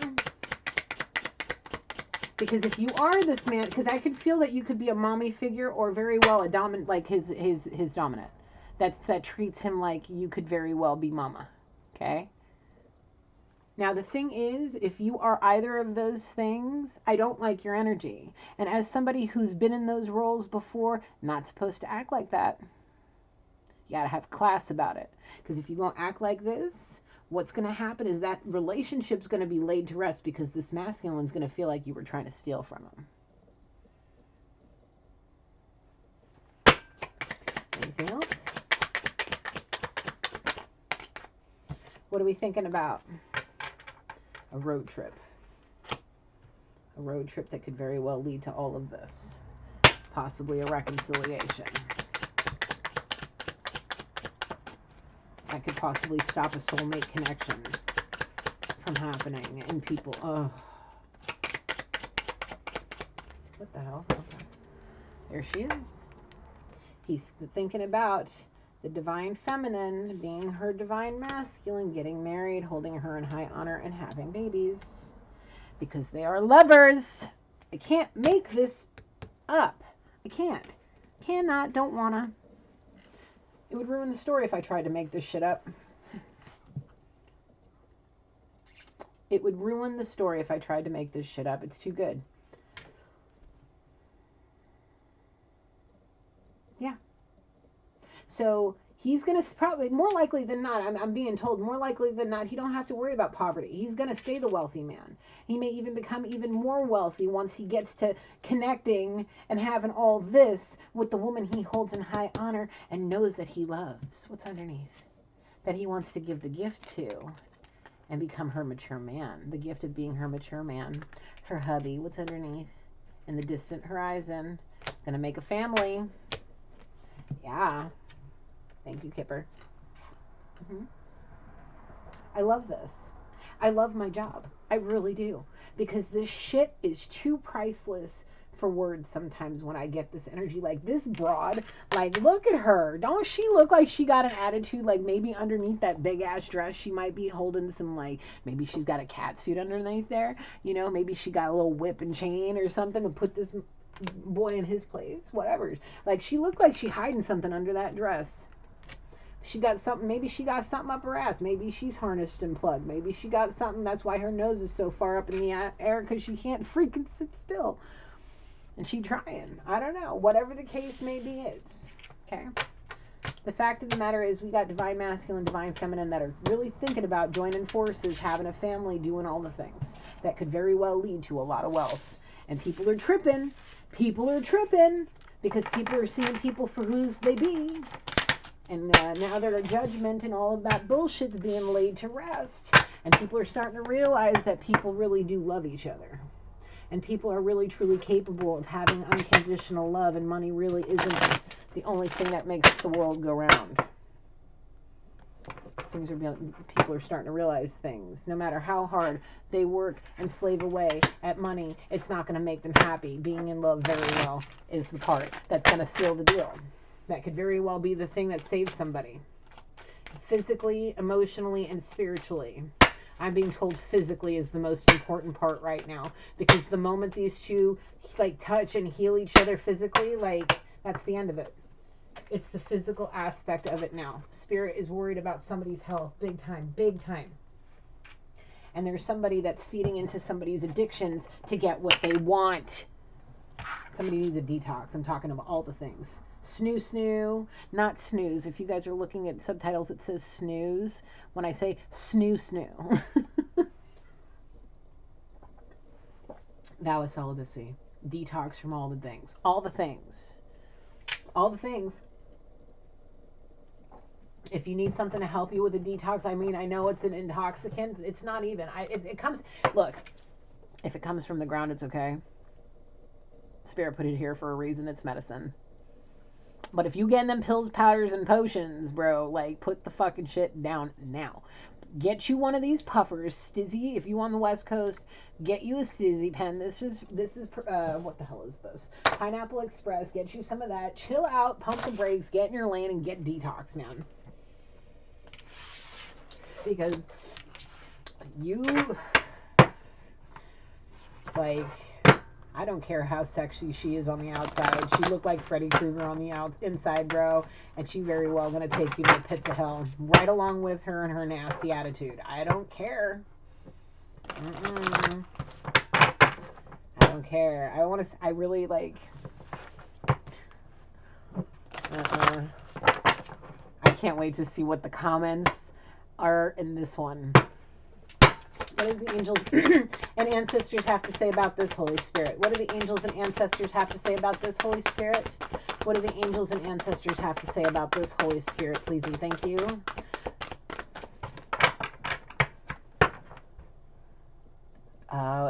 Because if you are this man, because I could feel that you could be a mommy figure or very well a dominant, like his dominant. That treats him like you could very well be mama. Okay? Now, the thing is, if you are either of those things, I don't like your energy. And as somebody who's been in those roles before, not supposed to act like that. You got to have class about it. Because if you don't act like this, what's going to happen is that relationship's going to be laid to rest because this masculine's going to feel like you were trying to steal from him. Anything else? What are we thinking about? A road trip. A road trip that could very well lead to all of this. Possibly a reconciliation. That could possibly stop a soulmate connection from happening and people. Oh. What the hell? Okay. There she is. He's thinking about the divine feminine being her divine masculine, getting married, holding her in high honor, and having babies. Because they are lovers. I can't make this up. I can't. Cannot, don't wanna. It would ruin the story if I tried to make this shit up. It would ruin the story if I tried to make this shit up. It's too good. Yeah. So he's going to probably, more likely than not, I'm being told, more likely than not, he don't have to worry about poverty. He's going to stay the wealthy man. He may even become even more wealthy once he gets to connecting and having all this with the woman he holds in high honor and knows that he loves. What's underneath? That he wants to give the gift to. and become her mature man. The gift of being her mature man. Her hubby, what's underneath? In the distant horizon. Gonna make a family. Yeah. Thank you, Kipper. I love this. I love my job. I really do. Because this shit is too priceless for words sometimes when I get this energy. Like this broad, like look at her. Don't she look like she got an attitude? Like maybe underneath that big ass dress she might be holding some, like maybe she's got a cat suit underneath there. You know, maybe she got a little whip and chain or something to put this boy in his place. Whatever. Like she looked like she hiding something under that dress. She got something, maybe she got something up her ass. Maybe she's harnessed and plugged. Maybe she got something, that's why her nose is so far up in the air, because she can't freaking sit still. And she trying. I don't know. Whatever the case may be, it's. Okay? The fact of the matter is we got divine masculine, divine feminine that are really thinking about joining forces, having a family, doing all the things. That could very well lead to a lot of wealth. And people are tripping. People are tripping. Because people are seeing people for whose they be. And now their judgment and all of that bullshit's being laid to rest. And people are starting to realize that people really do love each other. And people are really truly capable of having unconditional love. And money really isn't the only thing that makes the world go round. People are starting to realize things. No matter how hard they work and slave away at money, it's not going to make them happy. Being in love very well is the part that's going to seal the deal. That could very well be the thing that saves somebody. Physically, emotionally, and spiritually. I'm being told physically is the most important part right now. Because the moment these two like touch and heal each other physically, like that's the end of it. It's the physical aspect of it now. Spirit is worried about somebody's health. Big time. Big time. And there's somebody that's feeding into somebody's addictions to get what they want. Somebody needs a detox. I'm talking about all the things. Snoo, not snooze. If you guys are looking at subtitles, it says snooze. When I say snoo. Thou is celibacy. Detox from all the things. All the things. All the things. If you need something to help you with a detox, I mean, I know it's an intoxicant. It's not even. It comes, look, if it comes from the ground, it's okay. Spirit put it here for a reason. It's medicine. But if you getting them pills, powders, and potions, bro, like, put the fucking shit down now. Get you one of these puffers, Stizzy. If you on the West Coast, get you a Stizzy pen. This is what the hell is this? Pineapple Express. Get you some of that. Chill out, pump the brakes, get in your lane, and get detox, man. Because you, like, I don't care how sexy she is on the outside. She looked like Freddy Krueger on the inside, bro. And she very well going to take you to the pits of hell. Right along with her and her nasty attitude. I don't care. I don't care. I really like... I can't wait to see what the comments are in this one. What do the angels and ancestors have to say about this, Holy Spirit? What do the angels and ancestors have to say about this, Holy Spirit? What do the angels and ancestors have to say about this, Holy Spirit, please and thank you?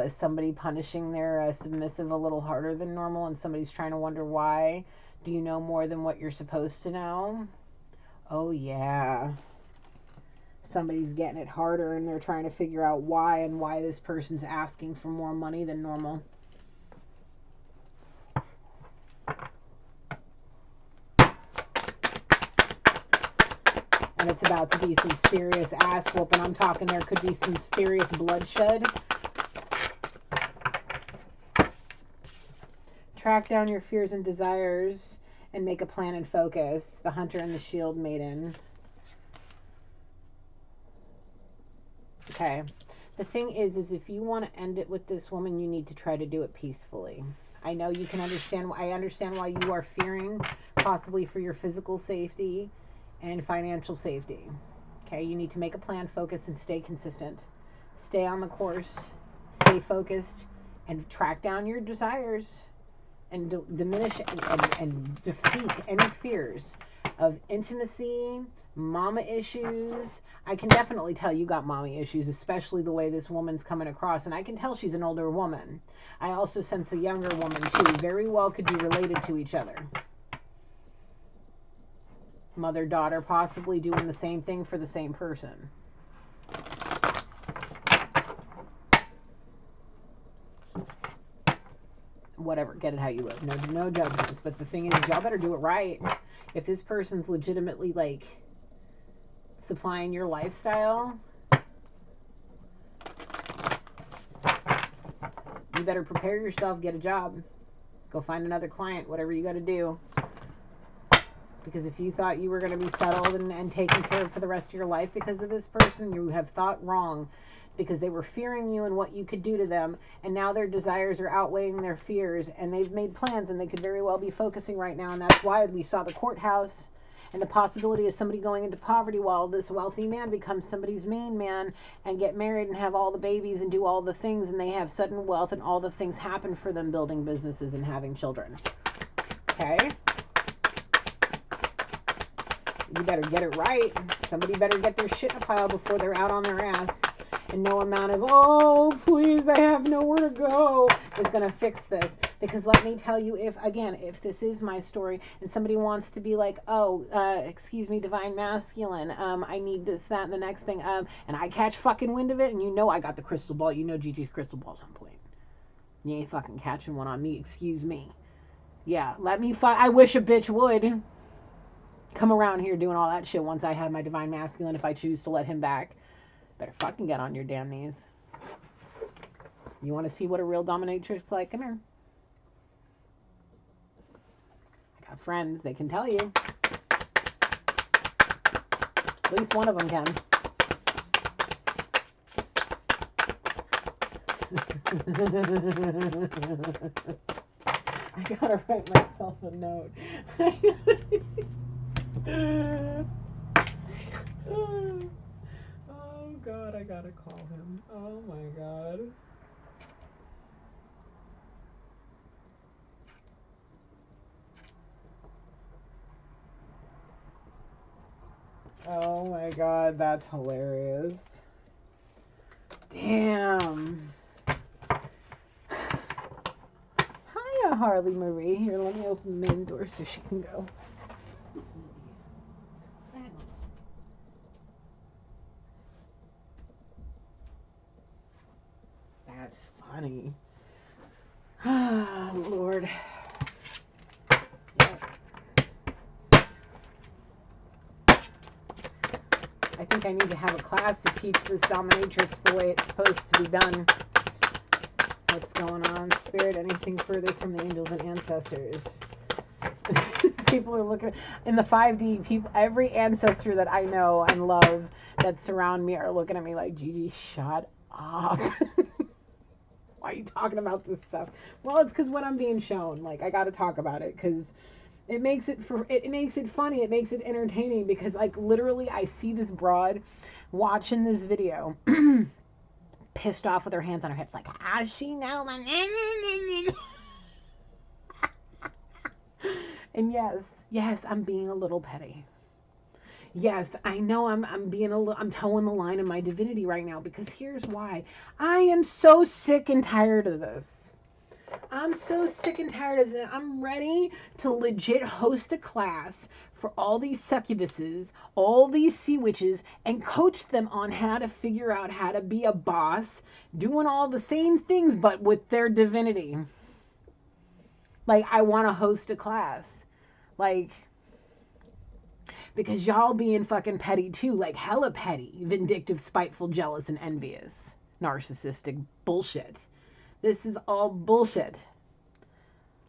Is somebody punishing their submissive a little harder than normal and somebody's trying to wonder why? Do you know more than what you're supposed to know? Oh, yeah. Somebody's getting it harder and they're trying to figure out why and why this person's asking for more money than normal. And it's about to be some serious ass whooping. I'm talking there could be some serious bloodshed. Track down your fears and desires and make a plan and focus. The hunter and the shield maiden. Okay. The thing is if you want to end it with this woman, you need to try to do it peacefully. I know you can understand. I understand why you are fearing, possibly for your physical safety and financial safety. Okay. You need to make a plan, focus, and stay consistent. Stay on the course. Stay focused and track down your desires and diminish and defeat any fears. of intimacy, mama issues. I can definitely tell you got mommy issues, especially the way this woman's coming across. And I can tell she's an older woman. I also sense a younger woman, too. Very well could be related to each other. Mother, daughter, possibly doing the same thing for the same person. Whatever, get it how you live. No judgments. But the thing is, y'all better do it right. If this person's legitimately, like, supplying your lifestyle, you better prepare yourself, get a job, go find another client, whatever you got to do. Because if you thought you were going to be settled and taken care of for the rest of your life because of this person, you have thought wrong, because they were fearing you and what you could do to them, and now their desires are outweighing their fears, and they've made plans, and they could very well be focusing right now. And that's why we saw the courthouse and the possibility of somebody going into poverty while this wealthy man becomes somebody's main man and get married and have all the babies and do all the things, and they have sudden wealth and all the things happen for them, building businesses and having children. Okay? You better get it right. Somebody better get their shit in a pile before they're out on their ass. And no amount of, oh, please, I have nowhere to go, is going to fix this. Because let me tell you, if this is my story and somebody wants to be like, oh, excuse me, divine masculine, I need this, that, and the next thing, and I catch fucking wind of it, and you know I got the crystal ball. You know Gigi's crystal ball's on point. You ain't fucking catching one on me, excuse me. Yeah, let me I wish a bitch would come around here doing all that shit once I have my divine masculine, if I choose to let him back. Better fucking get on your damn knees. You want to see what a real dominatrix like? Come here. I got friends. They can tell you. At least one of them can. I gotta write myself a note. Oh God, I gotta call him. Oh my God. Oh my God, that's hilarious. Damn. Hiya, Harley Marie. Here, let me open the main door so she can go. That's funny. Ah, Lord. I think I need to have a class to teach this dominatrix the way it's supposed to be done. What's going on, Spirit? Anything further from the angels and ancestors? People are looking in the 5D. People, every ancestor that I know and love that surround me are looking at me like, Gigi, shut up. Why are you talking about this stuff? Well, it's because when I'm being shown, like, I got to talk about it because it makes it funny. It makes it entertaining because, like, literally I see this broad watching this video pissed off with her hands on her hips like, how she know my name? And yes, I'm being a little petty. Yes, I know I'm towing the line in my divinity right now because here's why. I am so sick and tired of this. I'm so sick and tired of this. I'm ready to legit host a class for all these succubuses, all these sea witches, and coach them on how to figure out how to be a boss, doing all the same things but with their divinity. Like, I want to host a class. Like, because y'all being fucking petty too, like hella petty, vindictive, spiteful, jealous, and envious, narcissistic bullshit. This is all bullshit.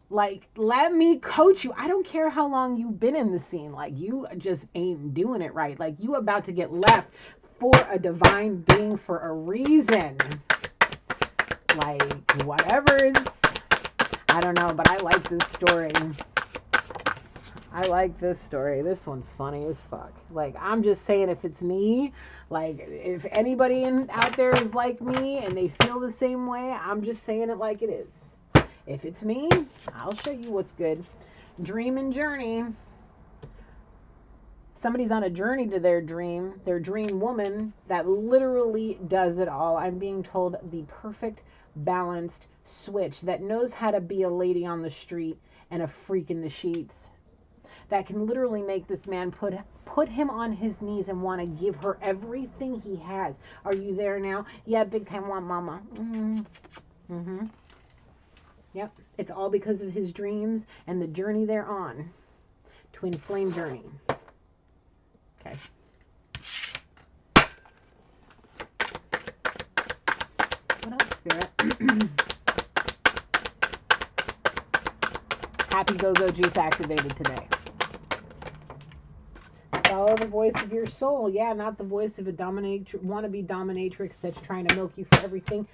Like, let me coach you. I don't care how long you've been in the scene. Like, you just ain't doing it right. Like, you about to get left for a divine being for a reason. Like, whatever. I don't know, but I like this story. I like this story. This one's funny as fuck. Like, I'm just saying, if it's me, like, if anybody out there is like me and they feel the same way, I'm just saying it like it is. If it's me, I'll show you what's good. Dream and journey. Somebody's on a journey to their dream woman that literally does it all. I'm being told the perfect balanced switch that knows how to be a lady on the street and a freak in the sheets. That can literally make this man put him on his knees and want to give her everything he has. Are you there now? Yeah, big time want mama. Yep. It's all because of his dreams and the journey they're on. Twin flame journey. Okay. What else, Spirit? Happy go-go juice activated today. Follow the voice of your soul. Yeah, not the voice of a wannabe dominatrix that's trying to milk you for everything.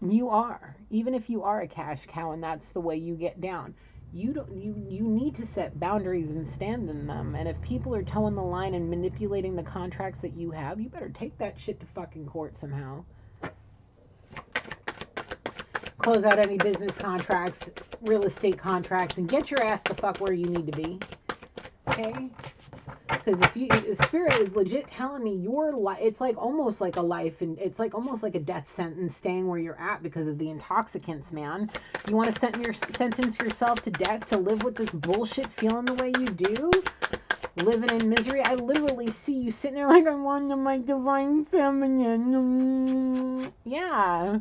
You are. Even if you are a cash cow and that's the way you get down. You need to set boundaries and stand in them. And if people are towing the line and manipulating the contracts that you have, you better take that shit to fucking court somehow. Close out any business contracts, real estate contracts, and get your ass the fuck where you need to be. Okay? Because if Spirit is legit telling me your life, it's like almost like a life, and it's like almost like a death sentence staying where you're at because of the intoxicants, man. You want to sentence yourself to death to live with this bullshit feeling the way you do? Living in misery? I literally see you sitting there like, I want my divine feminine. Yeah.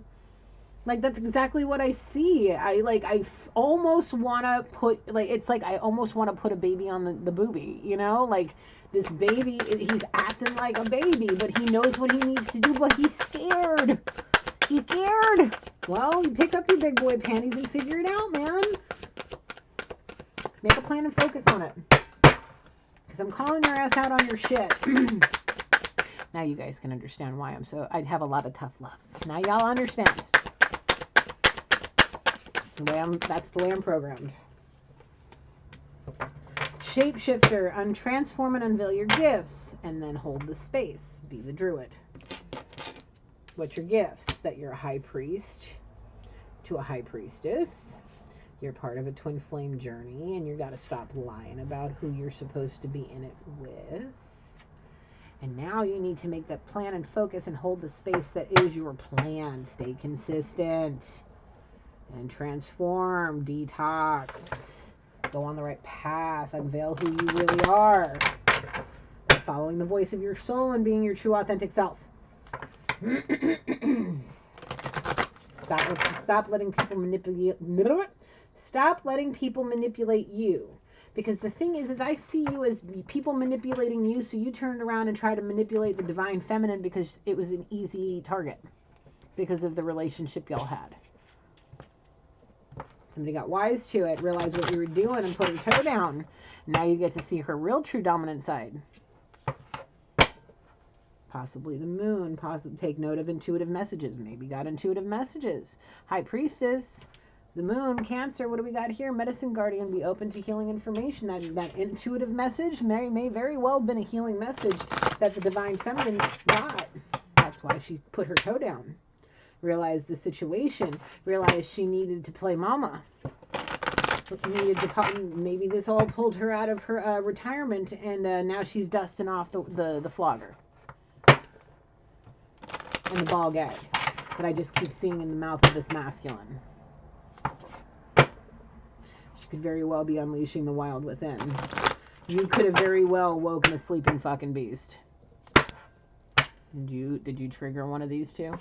Like, that's exactly what I see. I almost want to put, like, it's like I almost want to put a baby on the boobie, you know? Like, this baby, he's acting like a baby, but he knows what he needs to do, but he's scared. He's scared. Well, you pick up your big boy panties and figure it out, man. Make a plan and focus on it. Because I'm calling your ass out on your shit. Now you guys can understand why I'd have a lot of tough love. Now y'all understand. That's the way I'm programmed. Shapeshifter, untransform and unveil your gifts, and then hold the space. Be the druid. What's your gifts? That you're a high priest to a high priestess. You're part of a twin flame journey, and you got to stop lying about who you're supposed to be in it with. And now you need to make that plan and focus and hold the space that is your plan. Stay consistent. And transform, detox, go on the right path, unveil who you really are, by following the voice of your soul and being your true authentic self. Stop letting people manipulate you. Because the thing is I see you as people manipulating you, so you turned around and tried to manipulate the divine feminine because it was an easy target because of the relationship y'all had. Somebody got wise to it, realized what you were doing, and put her toe down. Now you get to see her real true dominant side. Possibly the moon. Take note of intuitive messages. Maybe got intuitive messages. High priestess, the moon, Cancer. What do we got here? Medicine guardian. Be open to healing information. That intuitive message may very well have been a healing message that the divine feminine got. That's why she put her toe down. Realized the situation, realized she needed to play mama. Maybe this all pulled her out of her retirement, and now she's dusting off the flogger. And the ball gag that I just keep seeing in the mouth of this masculine. She could very well be unleashing the wild within. You could have very well woken a sleeping fucking beast. Did you trigger one of these two?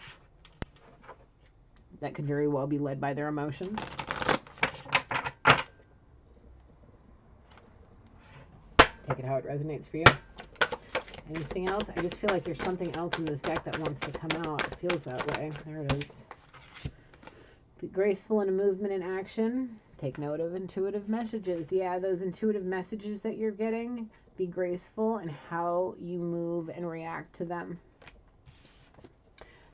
That could very well be led by their emotions. Take it how it resonates for you. Anything else? I just feel like there's something else in this deck that wants to come out. It feels that way. There it is. Be graceful in a movement and action. Take note of intuitive messages. Yeah, those intuitive messages that you're getting. Be graceful in how you move and react to them.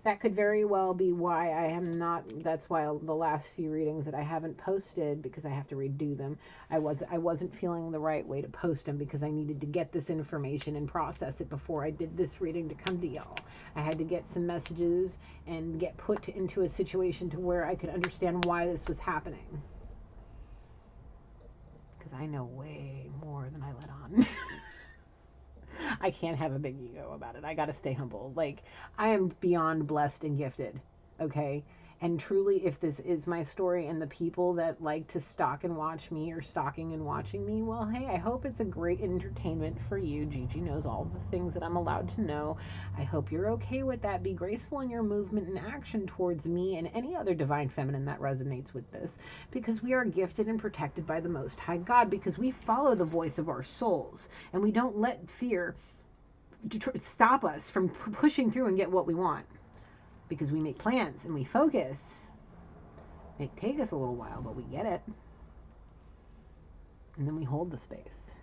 That could very well be why I am not, that's why the last few readings that I haven't posted, because I have to redo them, I wasn't feeling the right way to post them because I needed to get this information and process it before I did this reading to come to y'all. I had to get some messages and get put into a situation to where I could understand why this was happening. Because I know way more than I let on. I can't have a big ego about it. I got to stay humble. Like, I am beyond blessed and gifted. Okay. And truly, if this is my story and the people that like to stalk and watch me are stalking and watching me, well, hey, I hope it's a great entertainment for you. Gigi knows all the things that I'm allowed to know. I hope you're okay with that. Be graceful in your movement and action towards me and any other divine feminine that resonates with this, because we are gifted and protected by the Most High God, because we follow the voice of our souls and we don't let fear stop us from pushing through and get what we want. Because we make plans and we focus. It may take us a little while, but we get it. And then we hold the space.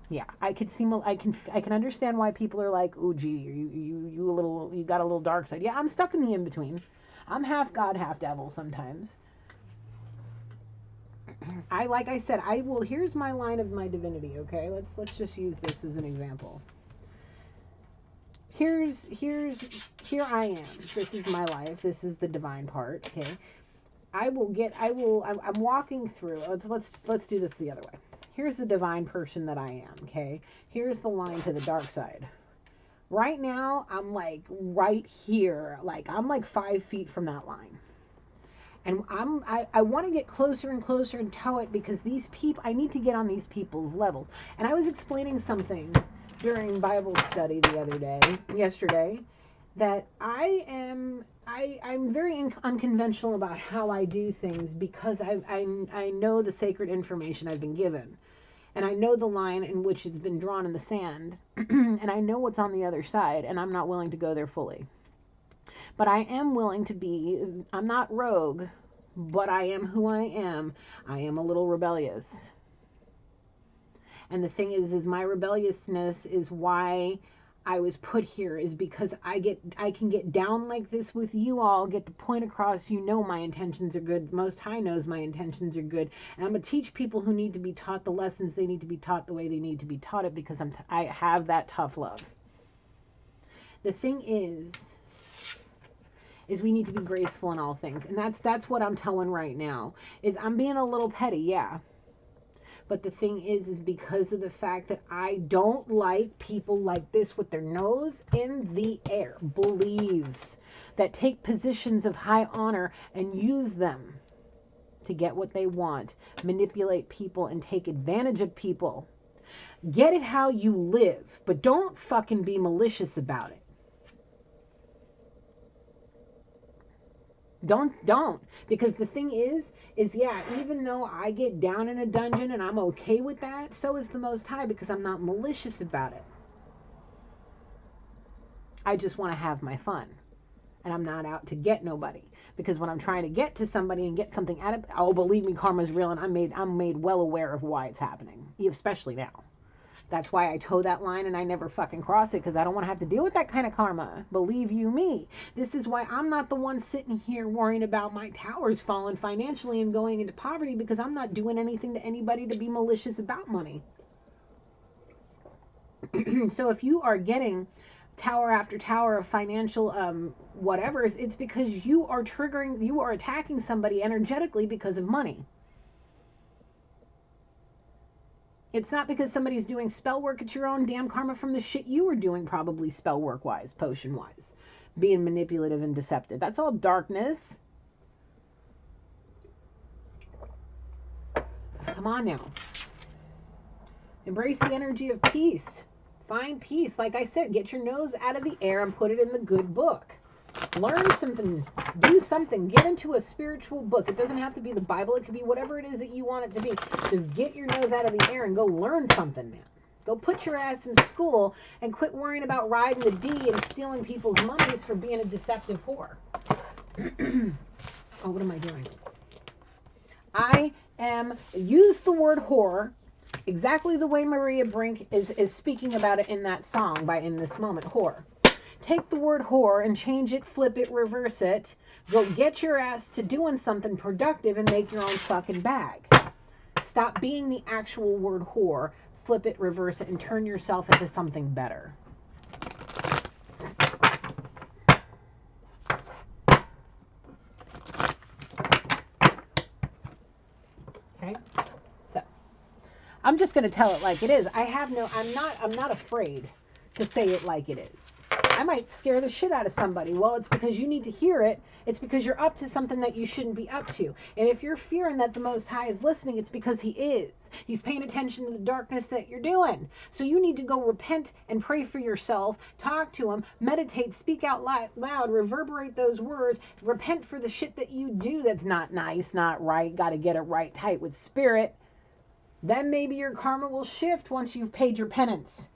Yeah, I can understand why people are like, "Oh, gee, you got a little dark side." Yeah, I'm stuck in the in between. I'm half God, half devil sometimes. Like I said, here's my line of my divinity, okay? Let's just use this as an example. Here I am. This is my life. This is the divine part. Okay. I'm walking through. Let's do this the other way. Here's the divine person that I am. Okay. Here's the line to the dark side. Right now, I'm like right here. Like I'm like 5 feet from that line. And I want to get closer and closer and toe it, because I need to get on these people's level. And I was explaining something during Bible study yesterday, that I'm very unconventional about how I do things, because I know the sacred information I've been given, and I know the line in which it's been drawn in the sand, and I know what's on the other side, and I'm not willing to go there fully. But I am willing to I'm not rogue, but I am who I am. I am a little rebellious. And the thing is my rebelliousness is why I was put here, is because I can get down like this with you all, get the point across, my intentions are good. Most High knows my intentions are good. And I'm going to teach people who need to be taught the lessons they need to be taught the way they need to be taught it, because I have that tough love. The thing is we need to be graceful in all things. And that's what I'm telling right now, is I'm being a little petty, yeah. But the thing is because of the fact that I don't like people like this with their nose in the air, bullies that take positions of high honor and use them to get what they want, manipulate people and take advantage of people. Get it how you live, but don't fucking be malicious about it. Don't. Because the thing is yeah, even though I get down in a dungeon and I'm okay with that, so is the Most High, because I'm not malicious about it. I just want to have my fun. And I'm not out to get nobody. Because when I'm trying to get to somebody and get something out of it, oh, believe me, karma's real, and I'm made well aware of why it's happening. Especially now. That's why I toe that line and I never fucking cross it, because I don't want to have to deal with that kind of karma. Believe you me. This is why I'm not the one sitting here worrying about my towers falling financially and going into poverty, because I'm not doing anything to anybody to be malicious about money. So if you are getting tower after tower of financial whatevers, it's because you are attacking somebody energetically because of money. It's not because somebody's doing spell work. It's your own damn karma from the shit you were doing, probably spell work wise, potion wise, being manipulative and deceptive. That's all darkness. Come on now. Embrace the energy of peace. Find peace. Like I said, get your nose out of the air and put it in the good book. Learn something, do something, get into a spiritual book. It doesn't have to be the Bible. It could be whatever it is that you want it to be. Just get your nose out of the air and go learn something, man. Go put your ass in school and quit worrying about riding the D and stealing people's monies for being a deceptive whore. Oh, what am I doing? Use the word whore exactly the way Maria Brink is speaking about it in that song in this moment, whore. Take the word whore and change it, flip it, reverse it. Go get your ass to doing something productive and make your own fucking bag. Stop being the actual word whore, flip it, reverse it, and turn yourself into something better. Okay? So, I'm just going to tell it like it is. I'm not afraid to say it like it is. I might scare the shit out of somebody. Well, it's because you need to hear it. It's because you're up to something that you shouldn't be up to. And if you're fearing that the Most High is listening, it's because he is. He's paying attention to the darkness that you're doing. So you need to go repent and pray for yourself, talk to him, meditate, speak out loud, reverberate those words, repent for the shit that you do that's not nice, not right, got to get it right tight with spirit. Then maybe your karma will shift once you've paid your penance.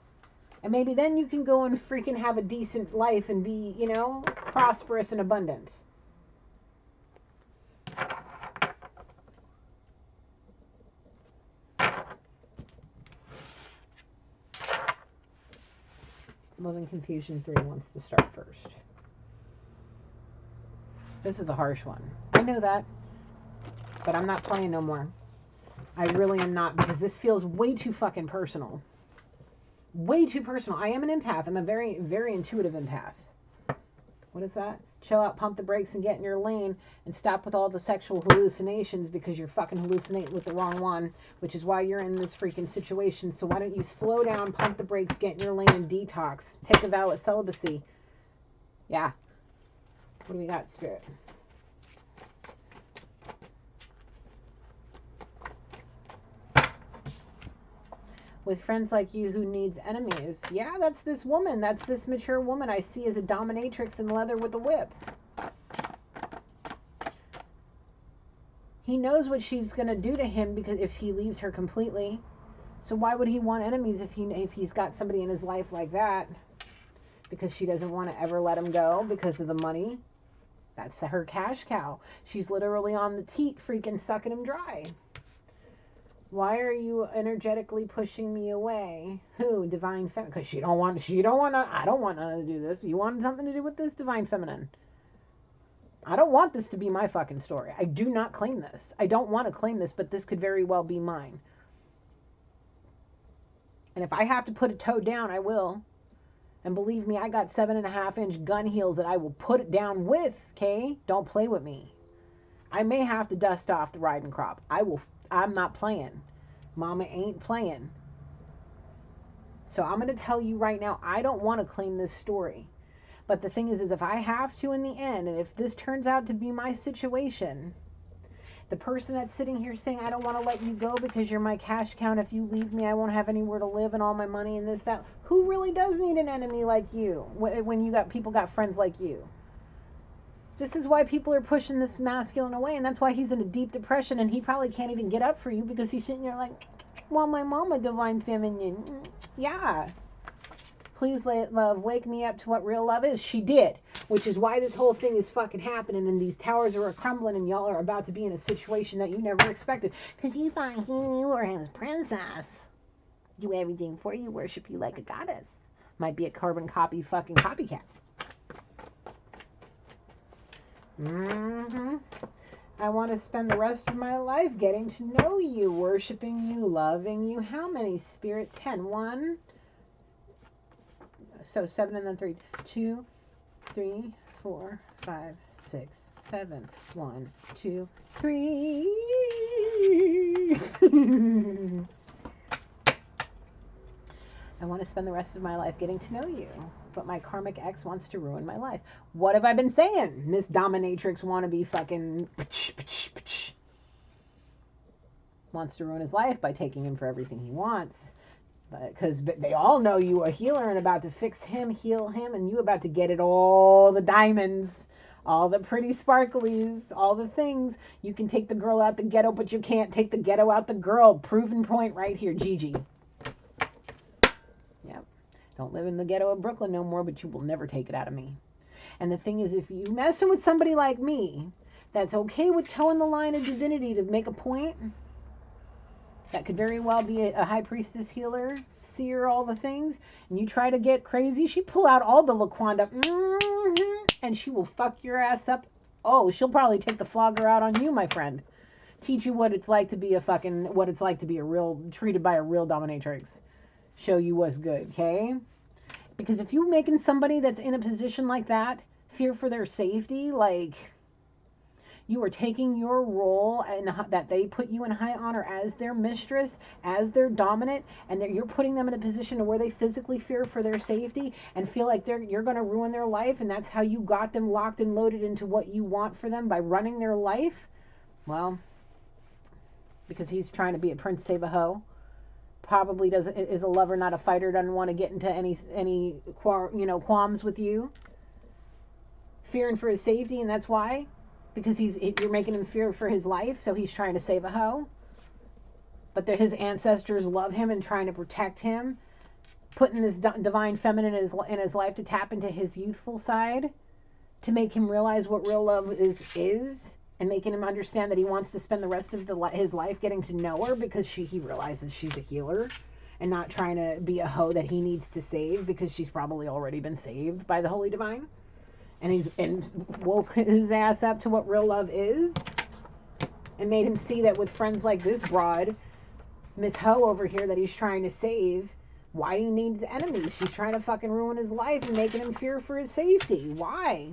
And maybe then you can go and freaking have a decent life and be, you know, prosperous and abundant. Love and Confusion 3 wants to start first. This is a harsh one. I know that. But I'm not playing no more. I really am not, because this feels way too fucking personal. Way too personal. I am an empath. I'm a very, very intuitive empath. What is that? Chill out, pump the brakes, and get in your lane, and stop with all the sexual hallucinations, because you're fucking hallucinating with the wrong one, which is why you're in this freaking situation. So why don't you slow down, pump the brakes, get in your lane, and detox. Take a vow of celibacy. Yeah. What do we got, Spirit? With friends like you who needs enemies. Yeah, that's this woman. That's this mature woman I see as a dominatrix in leather with a whip. He knows what she's going to do to him because if he leaves her completely. So why would he want enemies if he's got somebody in his life like that? Because she doesn't want to ever let him go because of the money. That's her cash cow. She's literally on the teat freaking sucking him dry. Why are you energetically pushing me away? Who? Divine Feminine. Because I don't want nothing to do this. You want something to do with this, Divine Feminine? I don't want this to be my fucking story. I do not claim this. I don't want to claim this, but this could very well be mine. And if I have to put a toe down, I will. And believe me, I got 7.5-inch gun heels that I will put it down with, okay? Don't play with me. I may have to dust off the riding crop. I'm not playing. Mama ain't playing. So I'm going to tell you right now, I don't want to claim this story. But the thing is if I have to in the end, and if this turns out to be my situation, the person that's sitting here saying, I don't want to let you go because you're my cash cow, if you leave me, I won't have anywhere to live and all my money and this, that. Who really does need an enemy like you when people got friends like you? This is why people are pushing this masculine away, and that's why he's in a deep depression, and he probably can't even get up for you because he's sitting there like, well, my mama, Divine Feminine. Yeah. Please, love, wake me up to what real love is. She did, which is why this whole thing is fucking happening, and these towers are crumbling, and y'all are about to be in a situation that you never expected. Because you thought you were his princess. Do everything for you, worship you like a goddess. Might be a carbon copy fucking copycat. I want to spend the rest of my life getting to know you, worshiping you, loving you. How many, Spirit? 10. 1. So 7 and then 3. 2, 3, 4, 5, 6, 7. 1, 2, 3. I want to spend the rest of my life getting to know you, but my karmic ex wants to ruin my life. What have I been saying? Miss Dominatrix wannabe fucking wants to ruin his life by taking him for everything he wants. Because they all know you a healer and about to fix him, heal him, and you about to get it all the diamonds, all the pretty sparklies, all the things. You can take the girl out the ghetto, but you can't take the ghetto out the girl. Proven point right here, Gigi. Yep. Don't live in the ghetto of Brooklyn no more, but you will never take it out of me. And the thing is, if you messing with somebody like me, that's okay with towing the line of divinity to make a point, that could very well be a high priestess, healer, seer, all the things, and you try to get crazy, she pull out all the Laquanda, and she will fuck your ass up. Oh, she'll probably take the flogger out on you, my friend. Teach you what it's like to be treated by a real dominatrix. Show you what's good, okay? Because if you're making somebody that's in a position like that fear for their safety, like, You are taking your role and that they put you in high honor as their mistress, as their dominant, and you're putting them in a position to where they physically fear for their safety and feel like you're going to ruin their life, and that's how you got them locked and loaded into what you want for them by running their life. Well, because he's trying to be a prince save a hoe. Probably is a lover, not a fighter, doesn't want to get into any qualms with you. Fearing for his safety, and that's why. Because you're making him fear for his life, so he's trying to save a hoe. But his ancestors love him and trying to protect him, putting this divine feminine in his life to tap into his youthful side, to make him realize what real love is, and making him understand that he wants to spend the rest of his life getting to know her, because he realizes she's a healer and not trying to be a hoe that he needs to save, because she's probably already been saved by the Holy Divine. And woke his ass up to what real love is, and made him see that with friends like this broad, Miss Ho over here, that he's trying to save, why do he need enemies? She's trying to fucking ruin his life and making him fear for his safety. Why?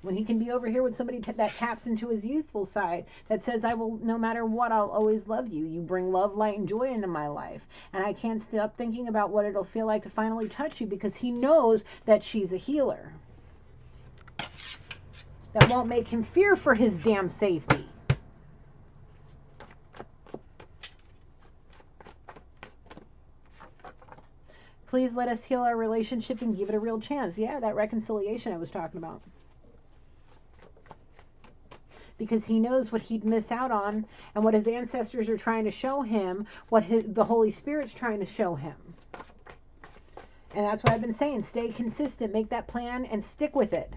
When he can be over here with somebody that taps into his youthful side, that says, I will, no matter what, I'll always love you. You bring love, light, and joy into my life. And I can't stop thinking about what it'll feel like to finally touch you, because he knows that she's a healer. That won't make him fear for his damn safety. Please let us heal our relationship and give it a real chance. Yeah, that reconciliation I was talking about. Because he knows what he'd miss out on, and what his ancestors are trying to show him, what the Holy Spirit's trying to show him. And that's what I've been saying. Stay consistent. Make that plan and stick with it.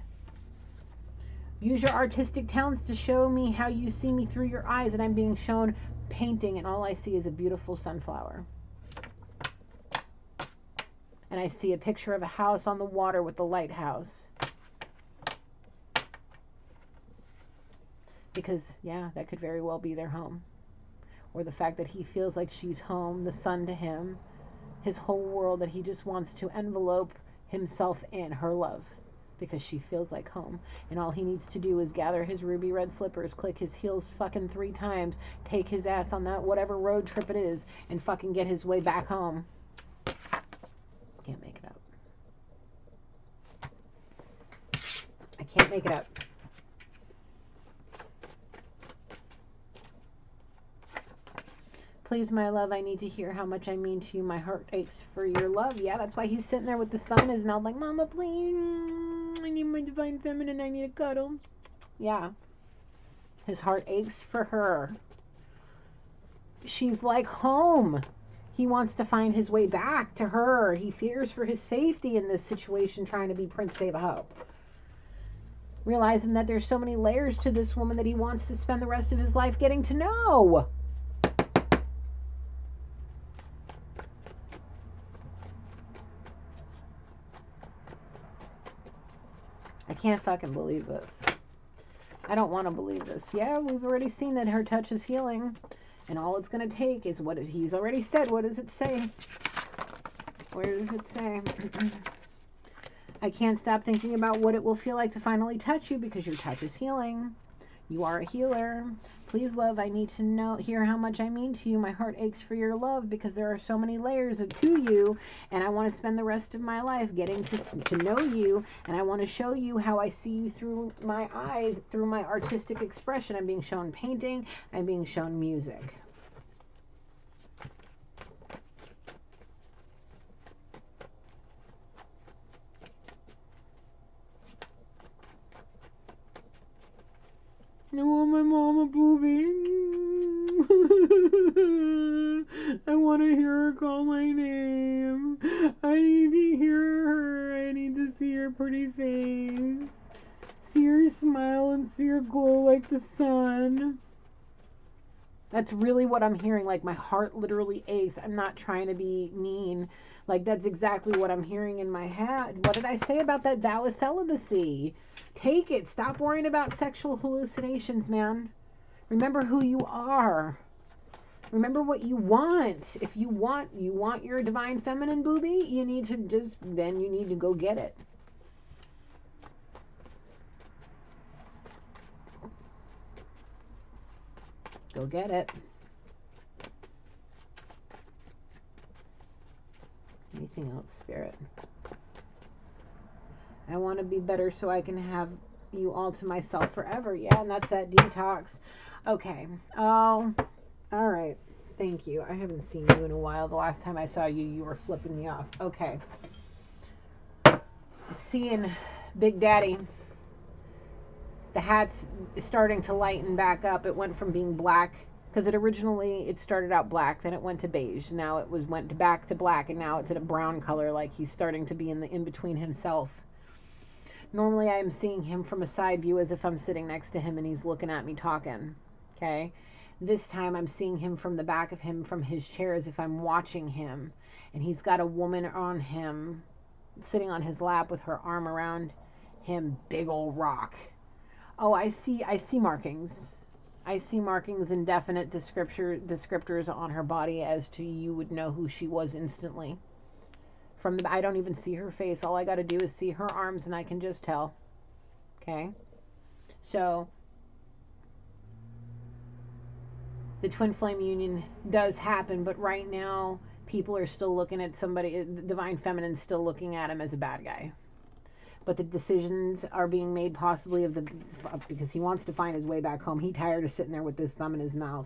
Use your artistic talents to show me how you see me through your eyes. And I'm being shown painting, and all I see is a beautiful sunflower. And I see a picture of a house on the water with the lighthouse. Because, yeah, that could very well be their home. Or the fact that he feels like she's home, the sun to him, his whole world, that he just wants to envelope himself in her love. Because she feels like home. And all he needs to do is gather his ruby red slippers, click his heels fucking 3 times, take his ass on that whatever road trip it is, and fucking get his way back home. Can't make it up. I can't make it up. Please, my love, I need to hear how much I mean to you. My heart aches for your love. Yeah, that's why he's sitting there with the thumb in his mouth like, Mama, please. I need my divine feminine. I need a cuddle. Yeah. His heart aches for her. She's like home. He wants to find his way back to her. He fears for his safety in this situation, trying to be Prince Save a Ho. Realizing that there's so many layers to this woman that he wants to spend the rest of his life getting to know. I can't fucking believe this. I don't want to believe this. Yeah, we've already seen that her touch is healing. And all it's going to take is what he's already said. What does it say? Where does it say? I can't stop thinking about what it will feel like to finally touch you, because your touch is healing. You are a healer. Please, love, I need to hear how much I mean to you. My heart aches for your love, because there are so many layers to you, and I want to spend the rest of my life getting to know you, and I want to show you how I see you through my eyes, through my artistic expression. I'm being shown painting. I'm being shown music. I want my mama booby. I want to hear her call my name. I need to hear her. I need to see her pretty face. See her smile and see her glow like the sun. That's really what I'm hearing. Like, my heart literally aches. I'm not trying to be mean. Like, that's exactly what I'm hearing in my head. What did I say about that vow of celibacy? Take it. Stop worrying about sexual hallucinations, man. Remember who you are. Remember what you want. If you want your divine feminine booby, you need to then you need to go get it. Go get it. Anything else, Spirit? I want to be better so I can have you all to myself forever. Yeah, and that's that detox. Okay. Oh, all right. Thank you. I haven't seen you in a while. The last time I saw you, you were flipping me off. Okay. Seeing Big Daddy. The hat's starting to lighten back up. It went from being black, because it started out black, then it went to beige. Now it went back to black, and now it's at a brown color, like he's starting to be in between himself. Normally I am seeing him from a side view as if I'm sitting next to him and he's looking at me talking. Okay? This time I'm seeing him from the back of him, from his chair, as if I'm watching him. And he's got a woman on him, sitting on his lap with her arm around him. Big old rock. Oh, I see markings. I see markings and definite descriptors on her body as to you would know who she was instantly. I don't even see her face. All I got to do is see her arms and I can just tell. Okay? So, the twin flame union does happen, but right now, people are still looking at somebody, the divine feminine still looking at him as a bad guy. But the decisions are being made possibly because he wants to find his way back home. He's tired of sitting there with this thumb in his mouth.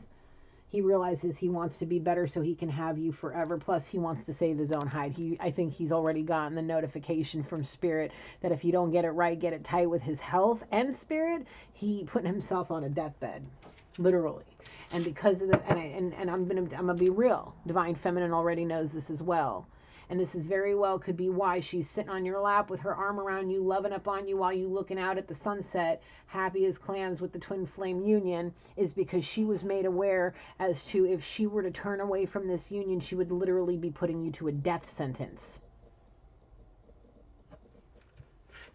He realizes he wants to be better so he can have you forever. Plus, he wants to save his own hide. I think he's already gotten the notification from Spirit that if you don't get it right, get it tight with his health and spirit, he putting himself on a deathbed, literally. And because of I'm gonna be real. Divine Feminine already knows this as well. And this is very well could be why she's sitting on your lap with her arm around you, loving up on you while you looking out at the sunset, happy as clams with the twin flame union, is because she was made aware as to if she were to turn away from this union, she would literally be putting you to a death sentence.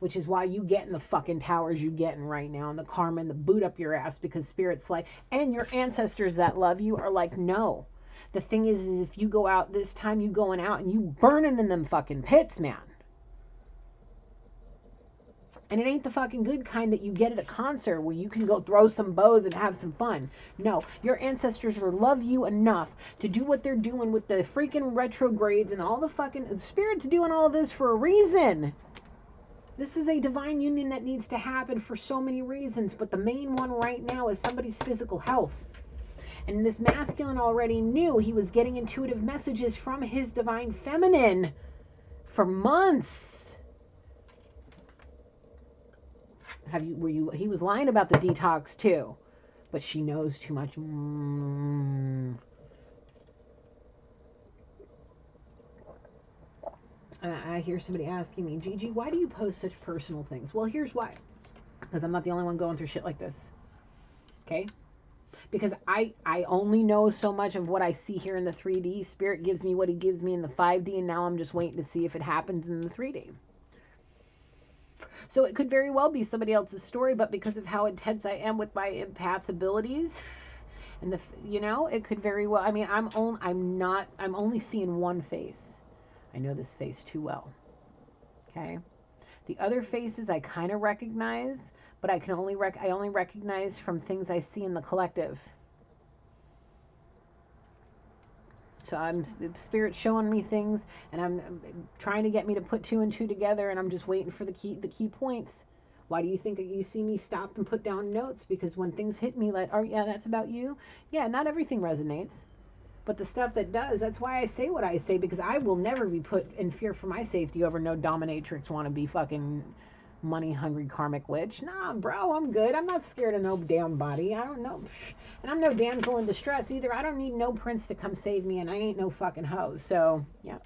Which is why you get in the fucking towers you getting right now, and the karma and the boot up your ass, because Spirit's like, and your ancestors that love you are like, no. The thing is if you go out this time, you going out and you burning in them fucking pits, man. And it ain't the fucking good kind that you get at a concert where you can go throw some bows and have some fun. No, your ancestors will love you enough to do what they're doing with the freaking retrogrades and all the fucking... Spirit's doing all this for a reason. This is a divine union that needs to happen for so many reasons, but the main one right now is somebody's physical health. And this masculine already knew he was getting intuitive messages from his divine feminine for months. He was lying about the detox too, but she knows too much. I hear somebody asking me, Gigi, why do you post such personal things? Well, here's why. Because I'm not the only one going through shit like this. Okay? Because I only know so much of what I see here in the 3D. Spirit gives me what he gives me in the 5D, and now I'm just waiting to see if it happens in the 3D. So it could very well be somebody else's story, but because of how intense I am with my empath abilities, and it could very well. I mean, I'm only seeing one face. I know this face too well. Okay, the other faces I kind of recognize, but I only recognize from things I see in the collective. So Spirit showing me things, and I'm trying to get me to put 2 and 2 together, and I'm just waiting for the key points. Why do you think you see me stop and put down notes? Because when things hit me like, oh yeah, that's about you. Yeah, not everything resonates, but the stuff that does, that's why I say what I say, because I will never be put in fear for my safety over no dominatrix wannabe fucking money hungry karmic witch. Nah, bro, I'm good. I'm not scared of no damn body. I don't know. And I'm no damsel in distress either. I don't need no prince to come save me, and I ain't no fucking hoe. So, yeah.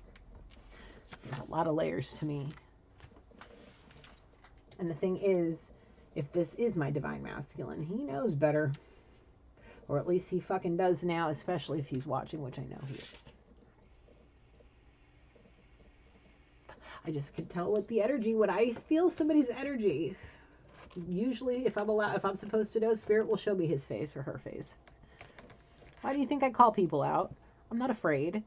There's a lot of layers to me. And the thing is, if this is my divine masculine, he knows better. Or at least he fucking does now, especially if he's watching, which I know he is. I just could tell what the energy, when I feel somebody's energy, usually if I'm supposed to know, Spirit will show me his face or her face. Why do you think I call people out? I'm not afraid.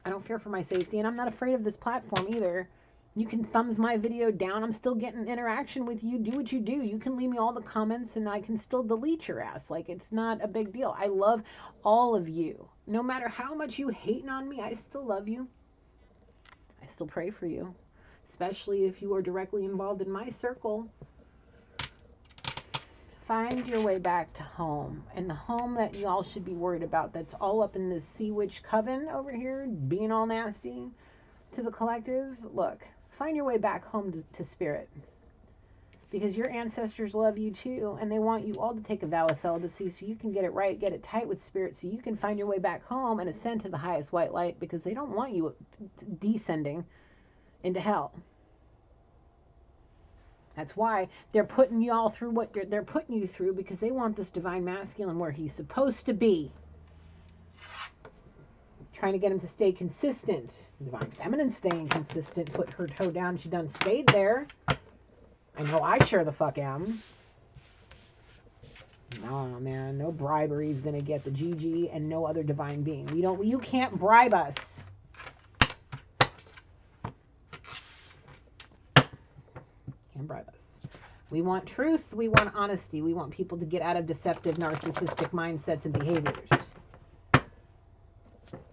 I don't fear for my safety, and I'm not afraid of this platform either. You can thumbs my video down. I'm still getting interaction with you. Do what you do. You can leave me all the comments and I can still delete your ass. Like, it's not a big deal. I love all of you. No matter how much you hating on me, I still love you. I still pray for you. Especially if you are directly involved in my circle. Find your way back to home. And the home that y'all should be worried about, that's all up in this sea witch coven over here, being all nasty to the collective. Look, find your way back home to spirit. Because your ancestors love you too, and they want you all to take a vow of celibacy so you can get it right, get it tight with spirit, so you can find your way back home and ascend to the highest white light, because they don't want you descending into hell. That's why they're putting y'all through what they're putting you through, because they want this divine masculine where he's supposed to be. Trying to get him to stay consistent. Divine feminine staying consistent. Put her toe down. She done stayed there. I know I sure the fuck am. No, man. No bribery is going to get the Gigi and no other divine being. You can't bribe us. Can't bribe us. We want truth. We want honesty. We want people to get out of deceptive, narcissistic mindsets and behaviors.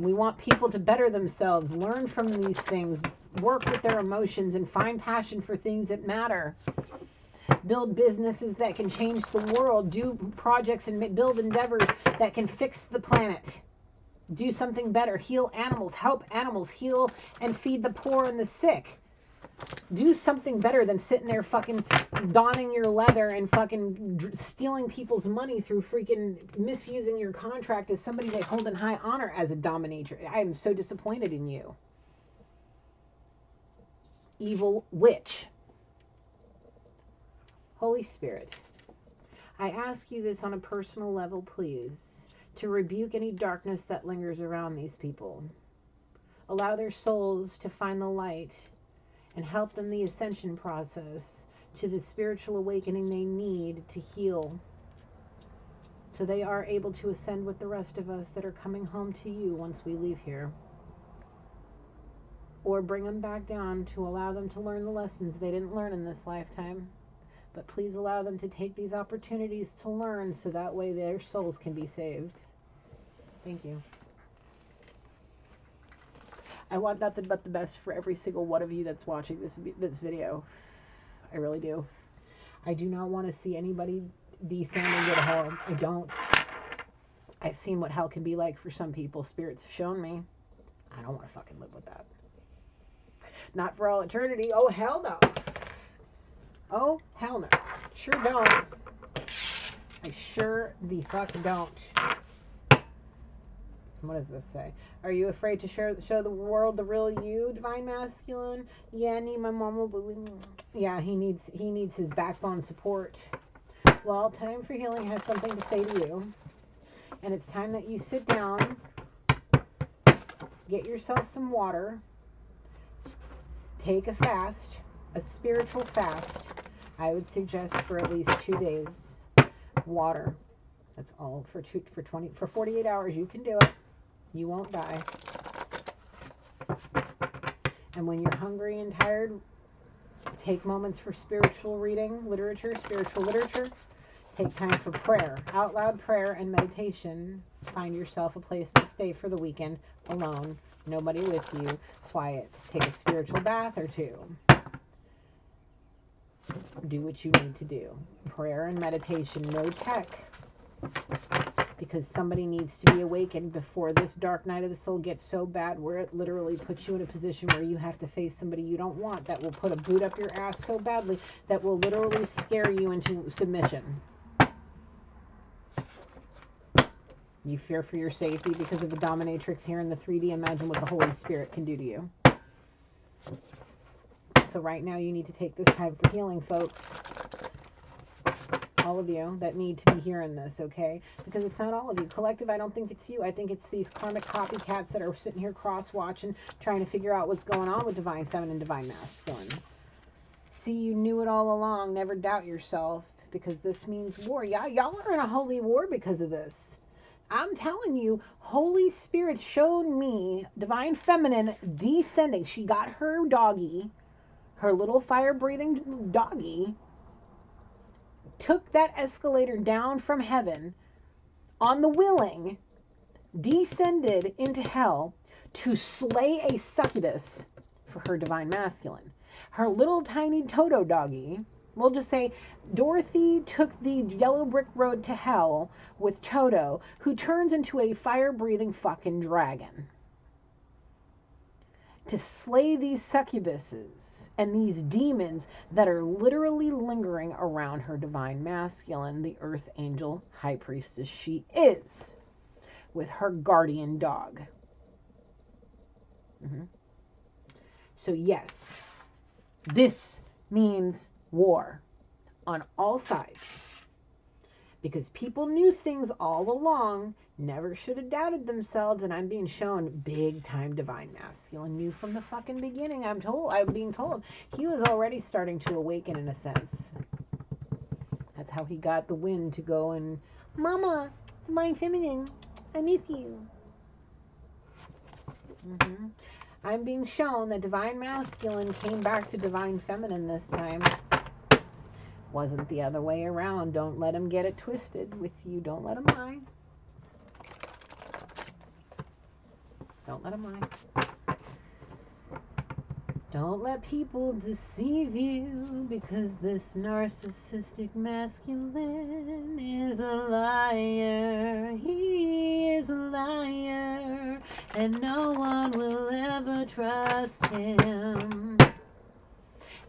We want people to better themselves, learn from these things, work with their emotions, and find passion for things that matter. Build businesses that can change the world. Do projects and build endeavors that can fix the planet. Do something better. Heal animals. Help animals heal and feed the poor and the sick. Do something better than sitting there fucking donning your leather and fucking stealing people's money through freaking misusing your contract as somebody they hold in high honor as a dominatrix. I am so disappointed in you. Evil witch. Holy Spirit, I ask you this on a personal level, please, to rebuke any darkness that lingers around these people. Allow their souls to find the light and help them the ascension process to the spiritual awakening they need to heal, so they are able to ascend with the rest of us that are coming home to you once we leave here. Or bring them back down to allow them to learn the lessons they didn't learn in this lifetime. But please allow them to take these opportunities to learn, so that way their souls can be saved. Thank you. I want nothing but the best for every single one of you that's watching this video. I really do. I do not want to see anybody descend into hell. I don't. I've seen what hell can be like for some people. Spirits have shown me. I don't want to fucking live with that. Not for all eternity. Oh, hell no. Oh, hell no. Sure don't. I sure the fuck don't. What does this say? Are you afraid to show the world the real you, divine masculine? Yeah, I need my mama. Yeah, he needs his backbone support. Well, Time for Healing has something to say to you. And it's time that you sit down, get yourself some water, take a fast, a spiritual fast. I would suggest for at least 2 days. Water. That's all for 48 hours. You can do it. You won't die. And when you're hungry and tired, take moments for spiritual reading, spiritual literature. Take time for prayer, out loud prayer and meditation. Find yourself a place to stay for the weekend, alone, nobody with you, quiet. Take a spiritual bath or 2. Do what you need to do. Prayer and meditation, no tech. Because somebody needs to be awakened before this dark night of the soul gets so bad where it literally puts you in a position where you have to face somebody you don't want, that will put a boot up your ass so badly that will literally scare you into submission. You fear for your safety because of the dominatrix here in the 3D. Imagine what the Holy Spirit can do to you. So right now you need to take this time for healing, folks. All of you that need to be hearing this, okay? Because it's not all of you. Collective, I don't think it's you. I think it's these karmic copycats that are sitting here cross-watching, trying to figure out what's going on with divine feminine, divine masculine. See, you knew it all along. Never doubt yourself, because this means war. Yeah, y'all are in a holy war because of this. I'm telling you, Holy Spirit showed me divine feminine descending. She got her doggy her little fire-breathing doggy, took that escalator down from heaven on the willing, descended into hell to slay a succubus for her divine masculine. Her little tiny Toto doggy, we'll just say Dorothy took the yellow brick road to hell with Toto, who turns into a fire-breathing fucking dragon to slay these succubuses and these demons that are literally lingering around her divine masculine, the earth angel high priestess she is, with her guardian dog. So yes, this means war on all sides, because people knew things all along, never should have doubted themselves, and I'm being shown big time divine masculine knew from the fucking beginning. I'm being told he was already starting to awaken in a sense. That's how he got the wind to go and, Mama, divine feminine, I miss you. I'm being shown that divine masculine came back to divine feminine this time. Wasn't the other way around. Don't let him get it twisted with you. Don't let him lie. Don't let him lie. Don't let people deceive you, because this narcissistic masculine is a liar. He is a liar, and no one will ever trust him.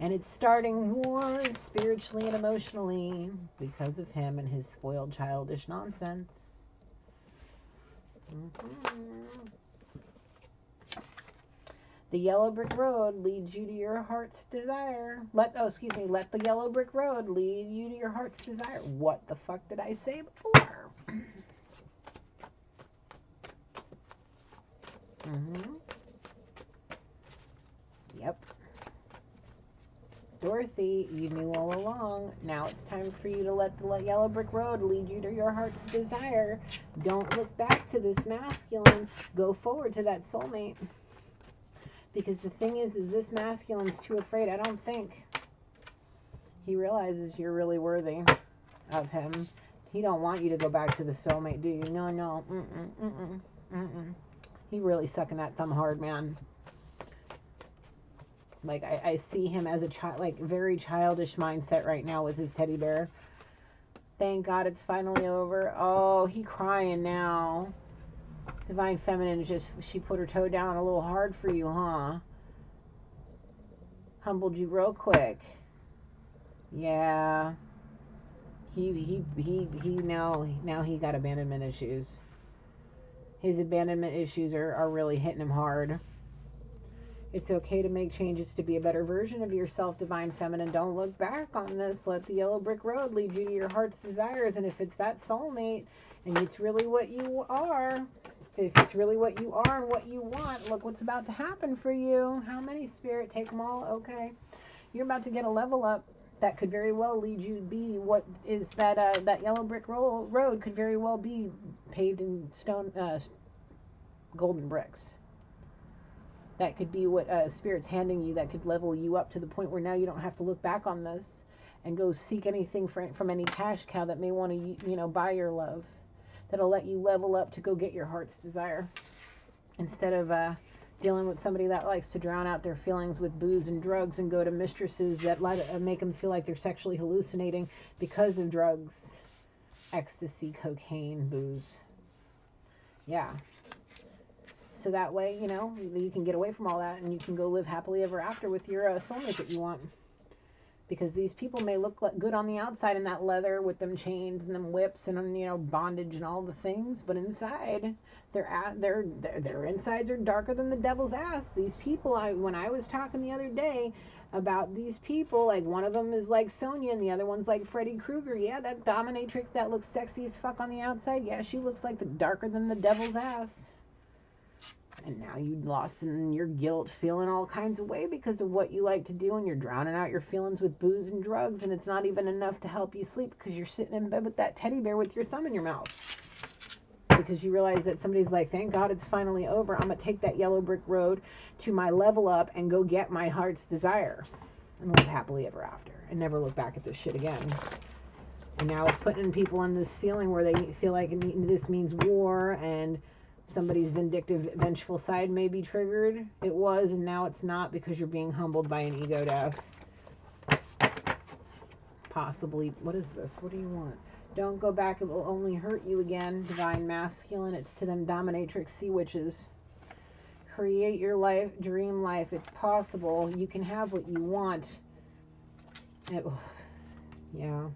And it's starting wars spiritually and emotionally because of him and his spoiled childish nonsense. The yellow brick road leads you to your heart's desire. Let the yellow brick road lead you to your heart's desire. What the fuck did I say before? Yep. Dorothy, you knew all along. Now it's time for you to let the yellow brick road lead you to your heart's desire. Don't look back to this masculine. Go forward to that soulmate. Because the thing is this masculine's too afraid. I don't think he realizes you're really worthy of him. He don't want you to go back to the soulmate, do you? No. He really sucking that thumb hard, man. Like, I see him as a child, like, very childish mindset right now with his teddy bear. Thank God it's finally over. Oh, he crying now. Divine feminine she put her toe down a little hard for you, huh? Humbled you real quick. Yeah. He now he got abandonment issues. His abandonment issues are really hitting him hard. It's okay to make changes to be a better version of yourself, divine feminine. Don't look back on this. Let the yellow brick road lead you to your heart's desires. And if it's that soulmate and it's really what you are, if it's really what you are and what you want, look what's about to happen for you. How many, Spirit? Take them all? Okay. You're about to get a level up that could very well lead you to be what is that yellow brick road could very well be paved in stone, golden bricks. That could be what Spirit's handing you, that could level you up to the point where now you don't have to look back on this and go seek anything from any cash cow that may want to, buy your love. That'll let you level up to go get your heart's desire. Instead of dealing with somebody that likes to drown out their feelings with booze and drugs and go to mistresses that make them feel like they're sexually hallucinating because of drugs, ecstasy, cocaine, booze. Yeah. So that way, you can get away from all that and you can go live happily ever after with your soulmate that you want. Because these people may look good on the outside in that leather with them chains and them whips and bondage and all the things, but inside, their insides are darker than the devil's ass. These people, when I was talking the other day about these people, like one of them is like Sonya and the other one's like Freddy Krueger. Yeah, that dominatrix that looks sexy as fuck on the outside. Yeah, she looks like the darker than the devil's ass. And now you lost in your guilt, feeling all kinds of way because of what you like to do, and you're drowning out your feelings with booze and drugs, and it's not even enough to help you sleep because you're sitting in bed with that teddy bear with your thumb in your mouth. Because you realize that somebody's like, thank God it's finally over. I'm going to take that yellow brick road to my level up and go get my heart's desire. and live happily ever after and never look back at this shit again. And now it's putting people in this feeling where they feel like this means war, and somebody's vindictive, vengeful side may be triggered. It was, and now it's not, because you're being humbled by an ego death. Possibly. What is this? What do you want? Don't go back. It will only hurt you again. Divine masculine. It's to them dominatrix sea witches. Create your life, dream life. It's possible. You can have what you want. Yeah.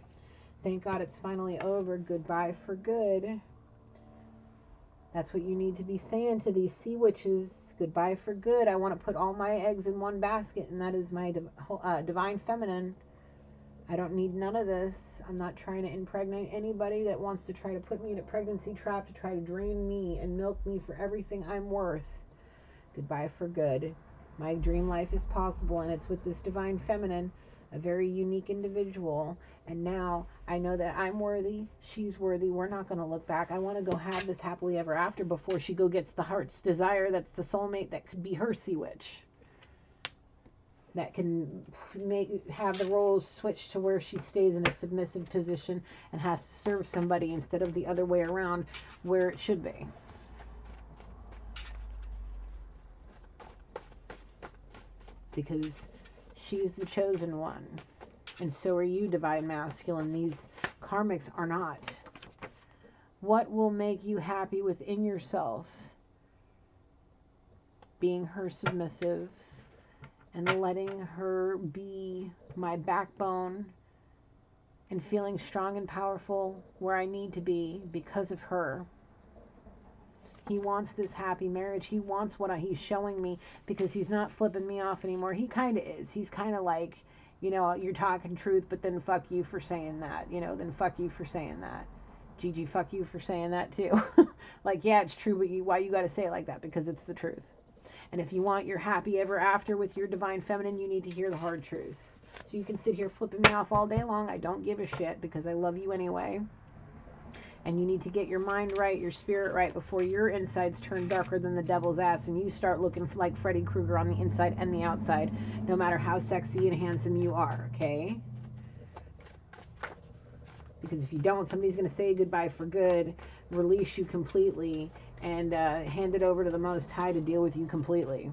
Thank God it's finally over. Goodbye for good. That's what you need to be saying to these sea witches. Goodbye for good. I want to put all my eggs in one basket, and that is my divine feminine. I don't need none of this. I'm not trying to impregnate anybody that wants to try to put me in a pregnancy trap to try to drain me and milk me for everything I'm worth. Goodbye for good. My dream life is possible, and it's with this divine feminine, a very unique individual. And now I know that I'm worthy. She's worthy. We're not going to look back. I want to go have this happily ever after before she gets the heart's desire. That's the soulmate that could be her sea witch. That can have the roles switch to where she stays in a submissive position and has to serve somebody instead of the other way around where it should be. Because she's the chosen one. And so are you, divine masculine. These karmics are not. What will make you happy within yourself? Being her submissive and letting her be my backbone and feeling strong and powerful where I need to be because of her. He wants this happy marriage. He wants what he's showing me, because he's not flipping me off anymore. He kind of is. He's kind of like, you know, you're talking truth, but then fuck you for saying that. You know, then fuck you for saying that. Gigi, fuck you for saying that too. Like, yeah, it's true, but why you got to say it like that? Because it's the truth. And if you want your happy ever after with your divine feminine, you need to hear the hard truth. So you can sit here flipping me off all day long. I don't give a shit, because I love you anyway. And you need to get your mind right, your spirit right, before your insides turn darker than the devil's ass and you start looking like Freddy Krueger on the inside and the outside, no matter how sexy and handsome you are, okay? Because if you don't, somebody's going to say goodbye for good, release you completely, and hand it over to the Most High to deal with you completely,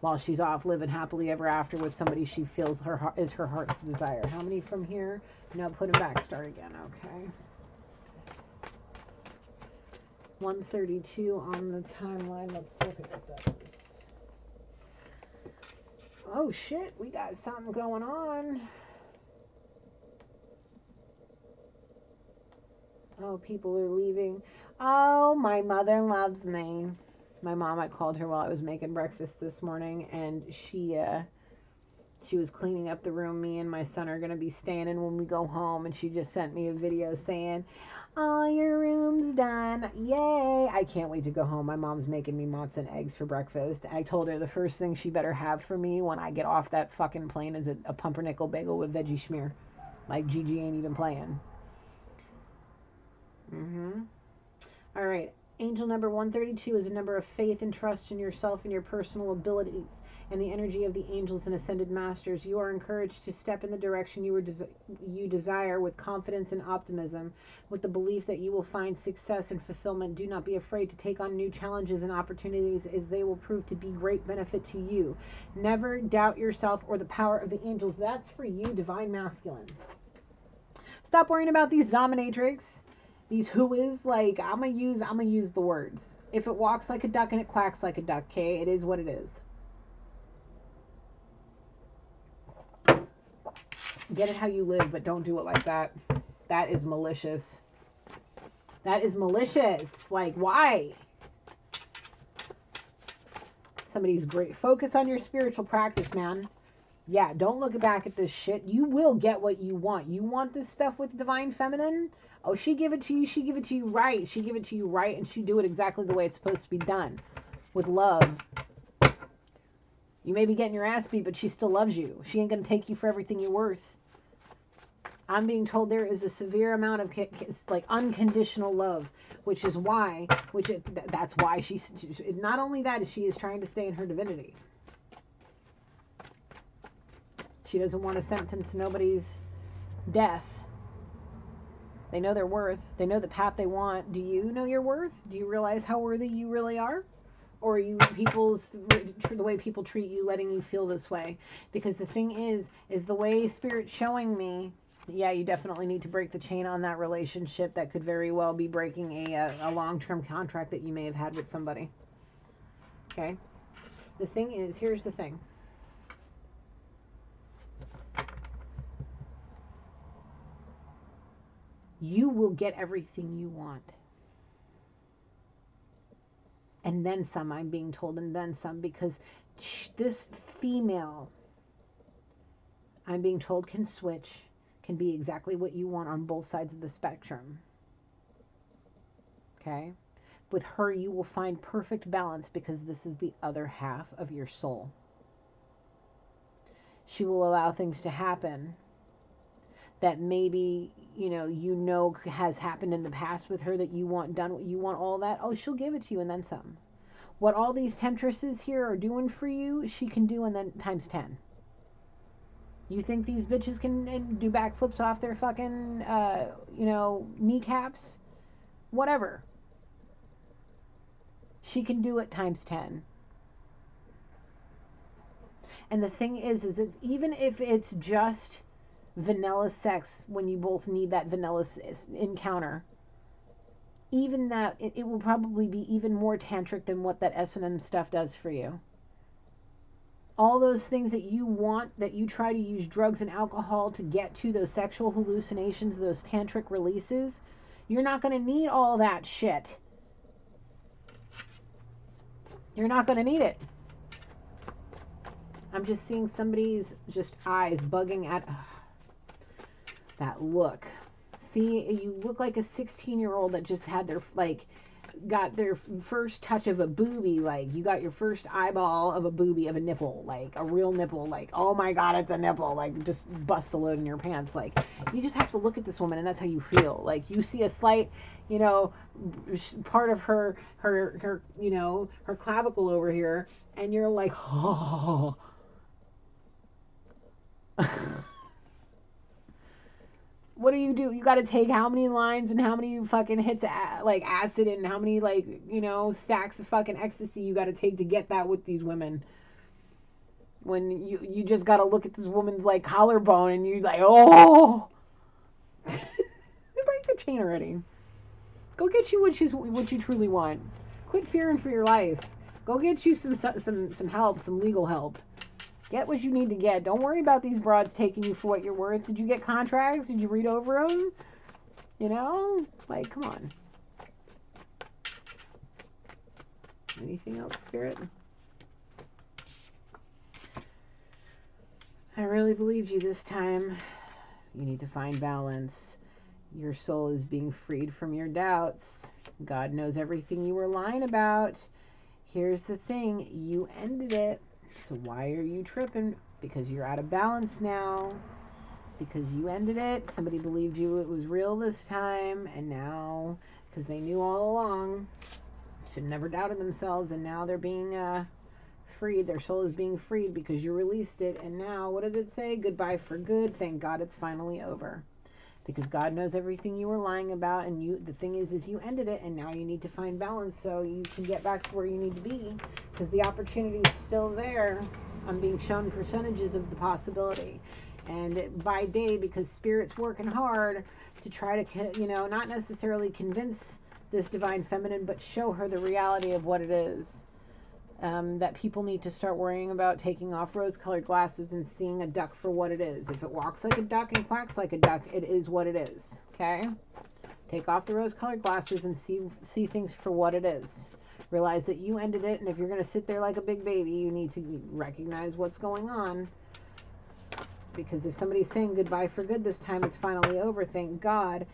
while she's off living happily ever after with somebody she feels is her heart's desire. How many from here? No, put them back. Start again. Okay. 132 on the timeline. Let's look at what that is. Oh shit, we got something going on. Oh, people are leaving. Oh, my mother loves me. My mom, I called her while I was making breakfast this morning, and she was cleaning up the room me and my son are going to be staying in when we go home, and she just sent me a video saying, "Oh, your room's done. Yay." I can't wait to go home. My mom's making me mozz and eggs for breakfast. I told her the first thing she better have for me when I get off that fucking plane is a pumpernickel bagel with veggie schmear. Like, Gigi ain't even playing. All right. Angel number 132 is a number of faith and trust in yourself and your personal abilities and the energy of the angels and ascended masters. You are encouraged to step in the direction you desire with confidence and optimism, with the belief that you will find success and fulfillment. Do not be afraid to take on new challenges and opportunities, as they will prove to be great benefit to you. Never doubt yourself or the power of the angels. That's for you, divine masculine. Stop worrying about these dominatrix. These who is, like, I'm gonna use the words. If it walks like a duck and it quacks like a duck, okay? It is what it is. Get it how you live, but don't do it like that. That is malicious. That is malicious. Like, why? Somebody's great. Focus on your spiritual practice, man. Yeah, don't look back at this shit. You will get what you want. You want this stuff with divine feminine? Oh, she give it to you. She give it to you right. She give it to you right, and she do it exactly the way it's supposed to be done, with love. You may be getting your ass beat, but she still loves you. She ain't gonna take you for everything you're worth. I'm being told there is a severe amount of like unconditional love, which is why, that's why she's not only that, she is trying to stay in her divinity. She doesn't want to sentence nobody's death. They know their worth. They know the path they want. Do you know your worth? Do you realize how worthy you really are? Or are you the way people treat you, letting you feel this way? Because the thing is the way Spirit's showing me, yeah, you definitely need to break the chain on that relationship that could very well be breaking a long-term contract that you may have had with somebody. Okay? The thing is, here's the thing. You will get everything you want. And then some, I'm being told, and then some, because this female, I'm being told, can switch, can be exactly what you want on both sides of the spectrum. Okay? With her, you will find perfect balance because this is the other half of your soul. She will allow things to happen that maybe, has happened in the past with her that you want done, you want all that. Oh, she'll give it to you and then some. What all these temptresses here are doing for you, she can do and then times 10. You think these bitches can do backflips off their fucking, kneecaps? Whatever. She can do it times 10. And the thing is it's, even if it's just vanilla sex, when you both need that vanilla encounter, even that, it will probably be even more tantric than what that S&M stuff does for you. All those things that you want, that you try to use drugs and alcohol to get to, those sexual hallucinations, those tantric releases, you're not going to need all that shit. You're not going to need it. I'm just seeing somebody's just eyes bugging at that look. See, you look like a 16-year-old that just had their, got their first touch of a boobie. Like, you got your first eyeball of a boobie, of a nipple, like a real nipple. Like, oh my God, it's a nipple. Like, just bust a load in your pants. Like, you just have to look at this woman and that's how you feel. Like, you see a slight, part of her clavicle over here, and you're like, oh. What do? You got to take how many lines and how many fucking hits like acid and how many stacks of fucking ecstasy you got to take to get that with these women. When you just got to look at this woman's like collarbone and you like, oh, break the chain already. Go get you what you truly want. Quit fearing for your life. Go get you some help, some legal help. Get what you need to get. Don't worry about these broads taking you for what you're worth. Did you get contracts? Did you read over them? Come on. Anything else, Spirit? I really believed you this time. You need to find balance. Your soul is being freed from your doubts. God knows everything you were lying about. Here's the thing. You ended it. So why are you tripping? Because you're out of balance now. Because you ended it. Somebody believed you it was real this time. And now, because they knew all along, should never doubted themselves. And now they're being freed. Their soul is being freed because you released it. And now, what did it say? Goodbye for good. Thank God it's finally over. Because God knows everything you were lying about, and the thing is you ended it, and now you need to find balance so you can get back to where you need to be, because the opportunity is still there. I'm being shown percentages of the possibility, and by day, because Spirit's working hard to try to, not necessarily convince this divine feminine, but show her the reality of what it is. That people need to start worrying about taking off rose-colored glasses and seeing a duck for what it is. If it walks like a duck and quacks like a duck, it is what it is. Okay? Take off the rose-colored glasses and see things for what it is. Realize that you ended it, and if you're going to sit there like a big baby, you need to recognize what's going on. Because if somebody's saying goodbye for good this time, it's finally over, thank God.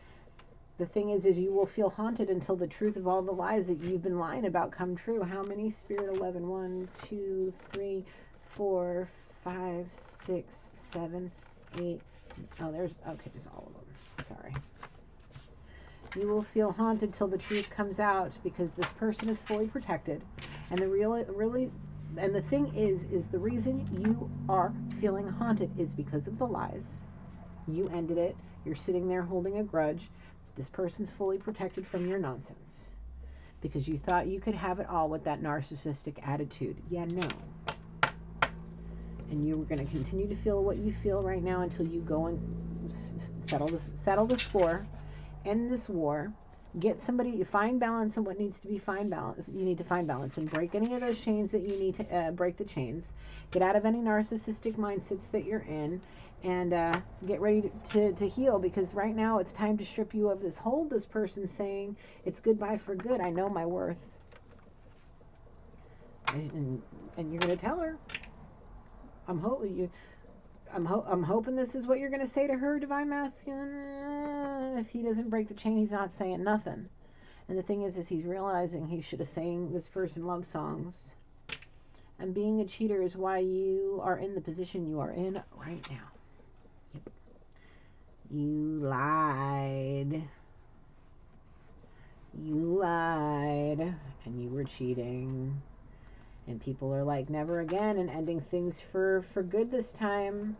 The thing is you will feel haunted until the truth of all the lies that you've been lying about come true. How many? Spirit 11. 1, 2, 3, 4, 5, 6, 7, 8. Oh, there's, okay, just all of them. Sorry. You will feel haunted till the truth comes out because this person is fully protected. And the And the thing is the reason you are feeling haunted is because of the lies. You ended it. You're sitting there holding a grudge. This person's fully protected from your nonsense because you thought you could have it all with that narcissistic attitude. Yeah, no. And you were going to continue to feel what you feel right now until you go and settle the score, end this war, get somebody, find balance in what needs to be find balance. You need to find balance and break any of those chains that you need to break the chains. Get out of any narcissistic mindsets that you're in, and get ready to heal, because right now it's time to strip you of this hold. This person saying it's goodbye for good. I know my worth, and you're going to tell her. I'm hoping this is what you're going to say to her, Divine Masculine. If he doesn't break the chain, he's not saying nothing. And the thing is he's realizing he should have sang this person love songs. And being a cheater is why you are in the position you are in right now. Yep. You lied. You lied. And you were cheating. And people are like, never again, and ending things for good this time.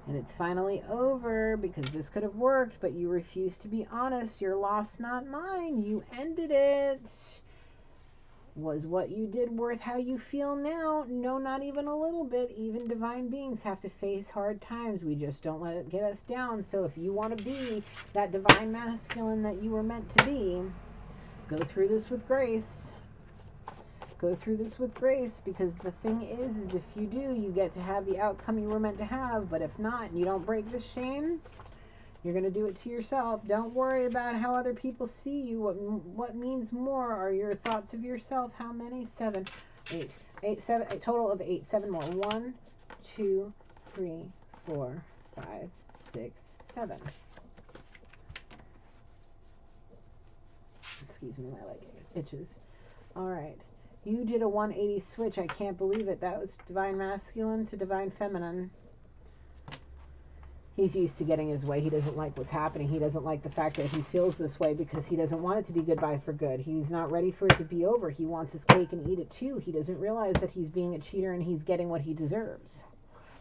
And it's finally over because this could have worked, but you refuse to be honest. Your loss, not mine. You ended it. Was what you did worth how you feel now? No, not even a little bit. Even divine beings have to face hard times. We just don't let it get us down. So if you want to be that divine masculine that you were meant to be, go through this with grace. Go through this with grace, because the thing is if you do, you get to have the outcome you were meant to have. But if not, and you don't break this chain, you're going to do it to yourself. Don't worry about how other people see you. What means more are your thoughts of yourself. How many? 7, 8, 7, a total of 8. 7 more. 1, 2, 3, 4, 5, 6, 7. Excuse me, my leg itches. All right. You did a 180 switch. I can't believe it. That was divine masculine to divine feminine. He's used to getting his way. He doesn't like what's happening. He doesn't like the fact that he feels this way because he doesn't want it to be goodbye for good. He's not ready for it to be over. He wants his cake and eat it too. He doesn't realize that he's being a cheater and he's getting what he deserves.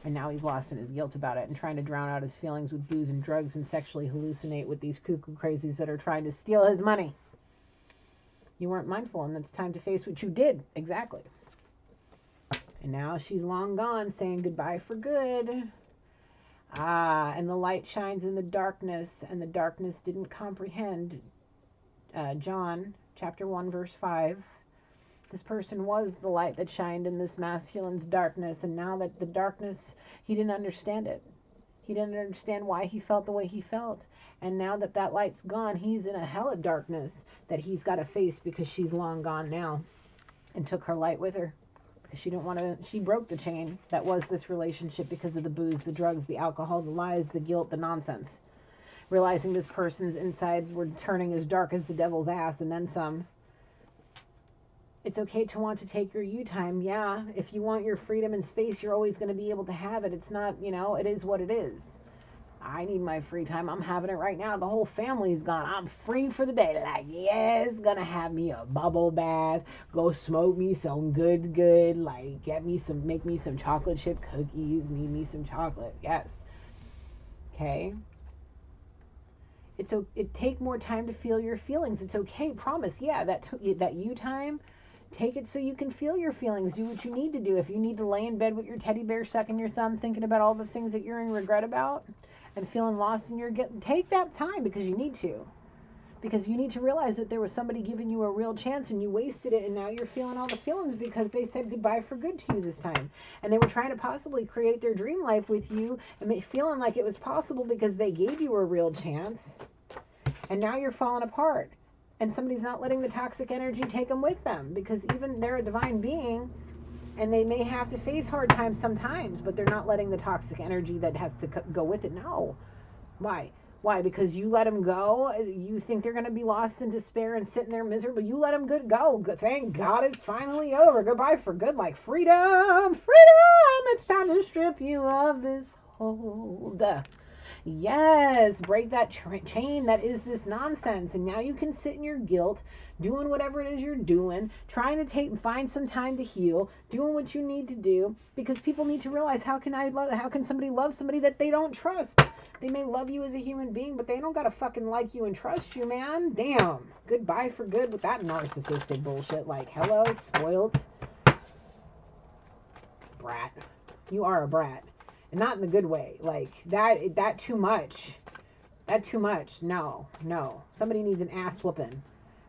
And now he's lost in his guilt about it and trying to drown out his feelings with booze and drugs and sexually hallucinate with these cuckoo crazies that are trying to steal his money. You weren't mindful, and it's time to face what you did. Exactly. And now she's long gone, saying goodbye for good. And the light shines in the darkness, and the darkness didn't comprehend. John, chapter 1, verse 5. This person was the light that shined in this masculine's darkness, and now that the darkness, he didn't understand it. He didn't understand why he felt the way he felt. And now that that light's gone, he's in a hell of darkness that he's got to face because she's long gone now and took her light with her. Because she didn't want to, she broke the chain that was this relationship because of the booze, the drugs, the alcohol, the lies, the guilt, the nonsense. Realizing this person's insides were turning as dark as the devil's ass and then some. It's okay to want to take your you time. Yeah, if you want your freedom and space, you're always going to be able to have it. It's not, it is what it is. I need my free time. I'm having it right now. The whole family's gone. I'm free for the day. Like, yes, gonna have me a bubble bath. Go smoke me some good. Like, make me some chocolate chip cookies. Need me some chocolate. Yes. Okay. It take more time to feel your feelings. It's okay. Promise. Yeah, that you time. Take it so you can feel your feelings. Do what you need to do. If you need to lay in bed with your teddy bear sucking your thumb, thinking about all the things that you're in regret about and feeling lost in your guilt, take that time because you need to. Because you need to realize that there was somebody giving you a real chance and you wasted it, and now you're feeling all the feelings because they said goodbye for good to you this time. And they were trying to possibly create their dream life with you and feeling like it was possible because they gave you a real chance. And now you're falling apart. And somebody's not letting the toxic energy take them with them, because even they're a divine being and they may have to face hard times sometimes, but they're not letting the toxic energy that has to go with it. No. Why? Because you let them go. You think they're going to be lost in despair and sitting there miserable. You let them go. Thank God it's finally over. Goodbye for good. Like freedom. It's time to strip you of this hold. Yes, break that chain that is this nonsense. And now you can sit in your guilt, doing whatever it is you're doing, trying to find some time to heal, doing what you need to do, because people need to realize, how can somebody love somebody that they don't trust? They may love you as a human being, but they don't gotta fucking like you and trust you, man. Damn. Goodbye for good with that narcissistic bullshit. Like, hello, spoiled brat. You are a brat. And not in the good way. Like, that too much. That too much. No. Somebody needs an ass whooping.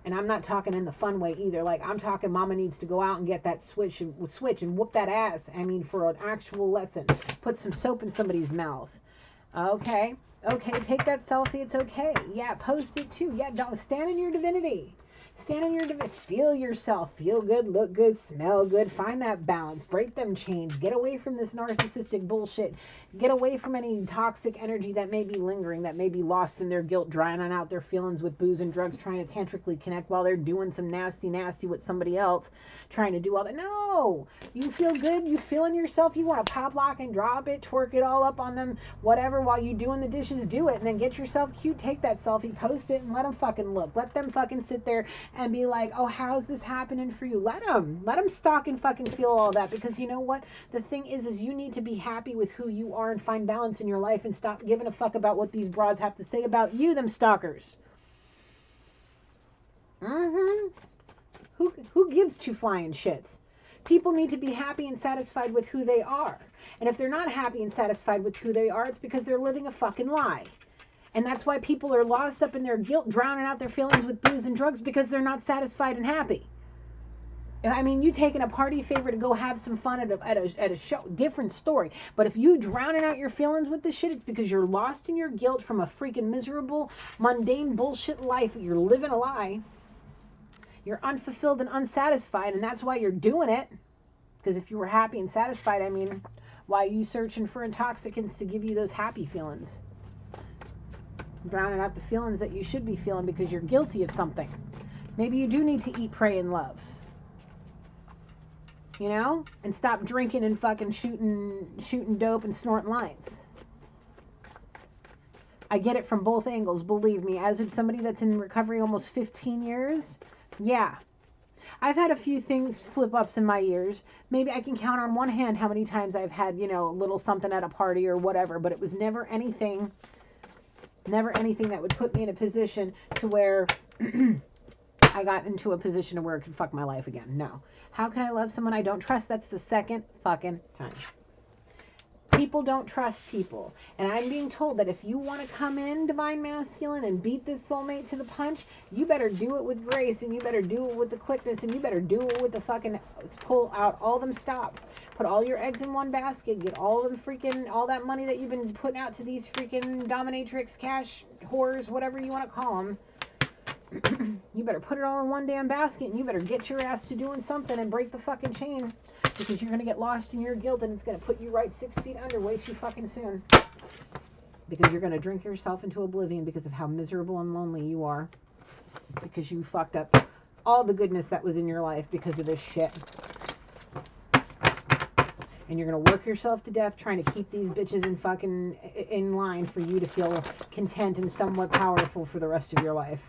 And I'm not talking in the fun way either. Like, I'm talking mama needs to go out and get that switch and whoop that ass. I mean, for an actual lesson. Put some soap in somebody's mouth. Okay, take that selfie. It's okay. Yeah, post it too. Yeah, don't stand in your divinity. Stand in your divinity. Feel yourself. Feel good, look good, smell good. Find that balance. Break them chains. Get away from this narcissistic bullshit. Get away from any toxic energy that may be lingering, that may be lost in their guilt, drying out their feelings with booze and drugs, trying to tantrically connect while they're doing some nasty with somebody else, trying to do all that. No! You feel good. You feeling yourself. You want to pop, lock, and drop it, twerk it all up on them, whatever, while you doing the dishes, do it. And then get yourself cute, take that selfie, post it, and let them fucking look. Let them fucking sit there and be like, oh, how's this happening for you? Let them stalk and fucking feel all that, because you know what? The thing is you need to be happy with who you are and find balance in your life and stop giving a fuck about what these broads have to say about you, them stalkers. Who gives two flying shits? People need to be happy and satisfied with who they are. And if they're not happy and satisfied with who they are, it's because they're living a fucking lie. And that's why people are lost up in their guilt, drowning out their feelings with booze and drugs, because they're not satisfied and happy. I mean, you taking a party favor to go have some fun at a show, different story. But if you drowning out your feelings with this shit, it's because you're lost in your guilt from a freaking miserable, mundane bullshit life. You're living a lie. You're unfulfilled and unsatisfied, and that's why you're doing it. Because if you were happy and satisfied, I mean, why are you searching for intoxicants to give you those happy feelings? Drowning out the feelings that you should be feeling because you're guilty of something. Maybe you do need to eat, pray, and love. You know? And stop drinking and fucking shooting dope and snorting lines. I get it from both angles, believe me. As of somebody that's in recovery almost 15 years, yeah. I've had a few things, slip-ups in my years. Maybe I can count on one hand how many times I've had, a little something at a party or whatever, but it was never anything that would put me in a position to where I got into a position where it could fuck my life again. No. How can I love someone I don't trust? That's the second fucking time. People don't trust people. And I'm being told that if you want to come in, divine masculine, and beat this soulmate to the punch, you better do it with grace, and you better do it with the quickness, and you better do it with the fucking, pull out all them stops. Put all your eggs in one basket. Get all that money that you've been putting out to these freaking dominatrix, cash whores, whatever you want to call them. You better put it all in one damn basket, and you better get your ass to doing something and break the fucking chain, because you're going to get lost in your guilt, and it's going to put you right 6 feet under way too fucking soon, because you're going to drink yourself into oblivion because of how miserable and lonely you are, because you fucked up all the goodness that was in your life because of this shit. And you're going to work yourself to death trying to keep these bitches in line for you to feel content and somewhat powerful for the rest of your life.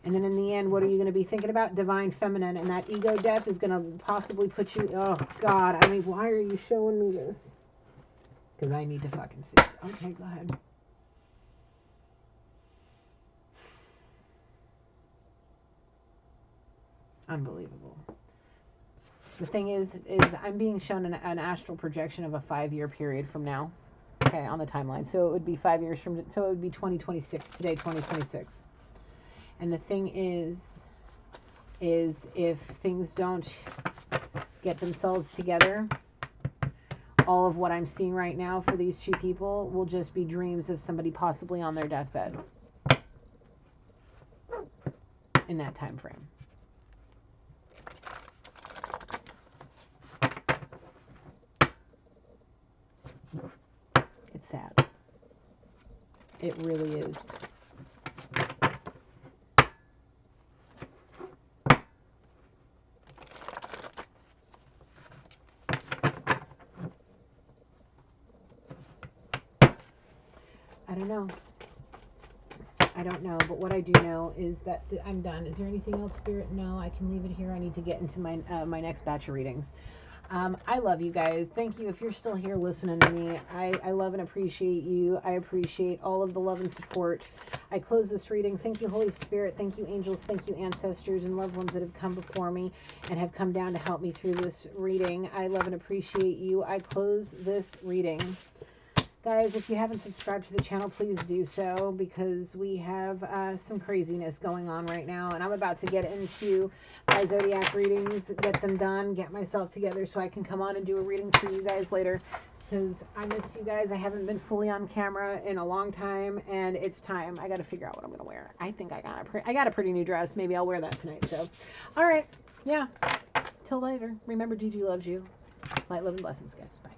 And then in the end, what are you going to be thinking about? Divine feminine. And that ego death is going to possibly put you... Oh, God. I mean, why are you showing me this? Because I need to fucking see it. Okay, go ahead. Unbelievable. The thing is I'm being shown an astral projection of a 5-year period from now. Okay, on the timeline. So it would be 5 years from... So it would be 2026. Today, 2026. And the thing is if things don't get themselves together, all of what I'm seeing right now for these two people will just be dreams of somebody possibly on their deathbed in that time frame. It's sad. It really is. don't know. I don't know, but what I do know is that I'm done. Is there anything else, Spirit? No, I can leave it here. I need to get into my my next batch of readings. I love you guys. Thank you if you're still here listening to me. I love and appreciate you. I appreciate all of the love and support. I close this reading. Thank you, Holy Spirit. Thank you, angels. Thank you, ancestors and loved ones that have come before me and have come down to help me through this reading. I love and appreciate you. I close this reading. Guys, if you haven't subscribed to the channel, please do so, because we have some craziness going on right now, and I'm about to get into my zodiac readings, get them done, get myself together so I can come on and do a reading for you guys later, because I miss you guys. I haven't been fully on camera in a long time, and it's time. I got to figure out what I'm going to wear. I think I got a pretty new dress. Maybe I'll wear that tonight. So, all right. Yeah. Till later. Remember, Gigi loves you. Light, love, and blessings, guys. Bye.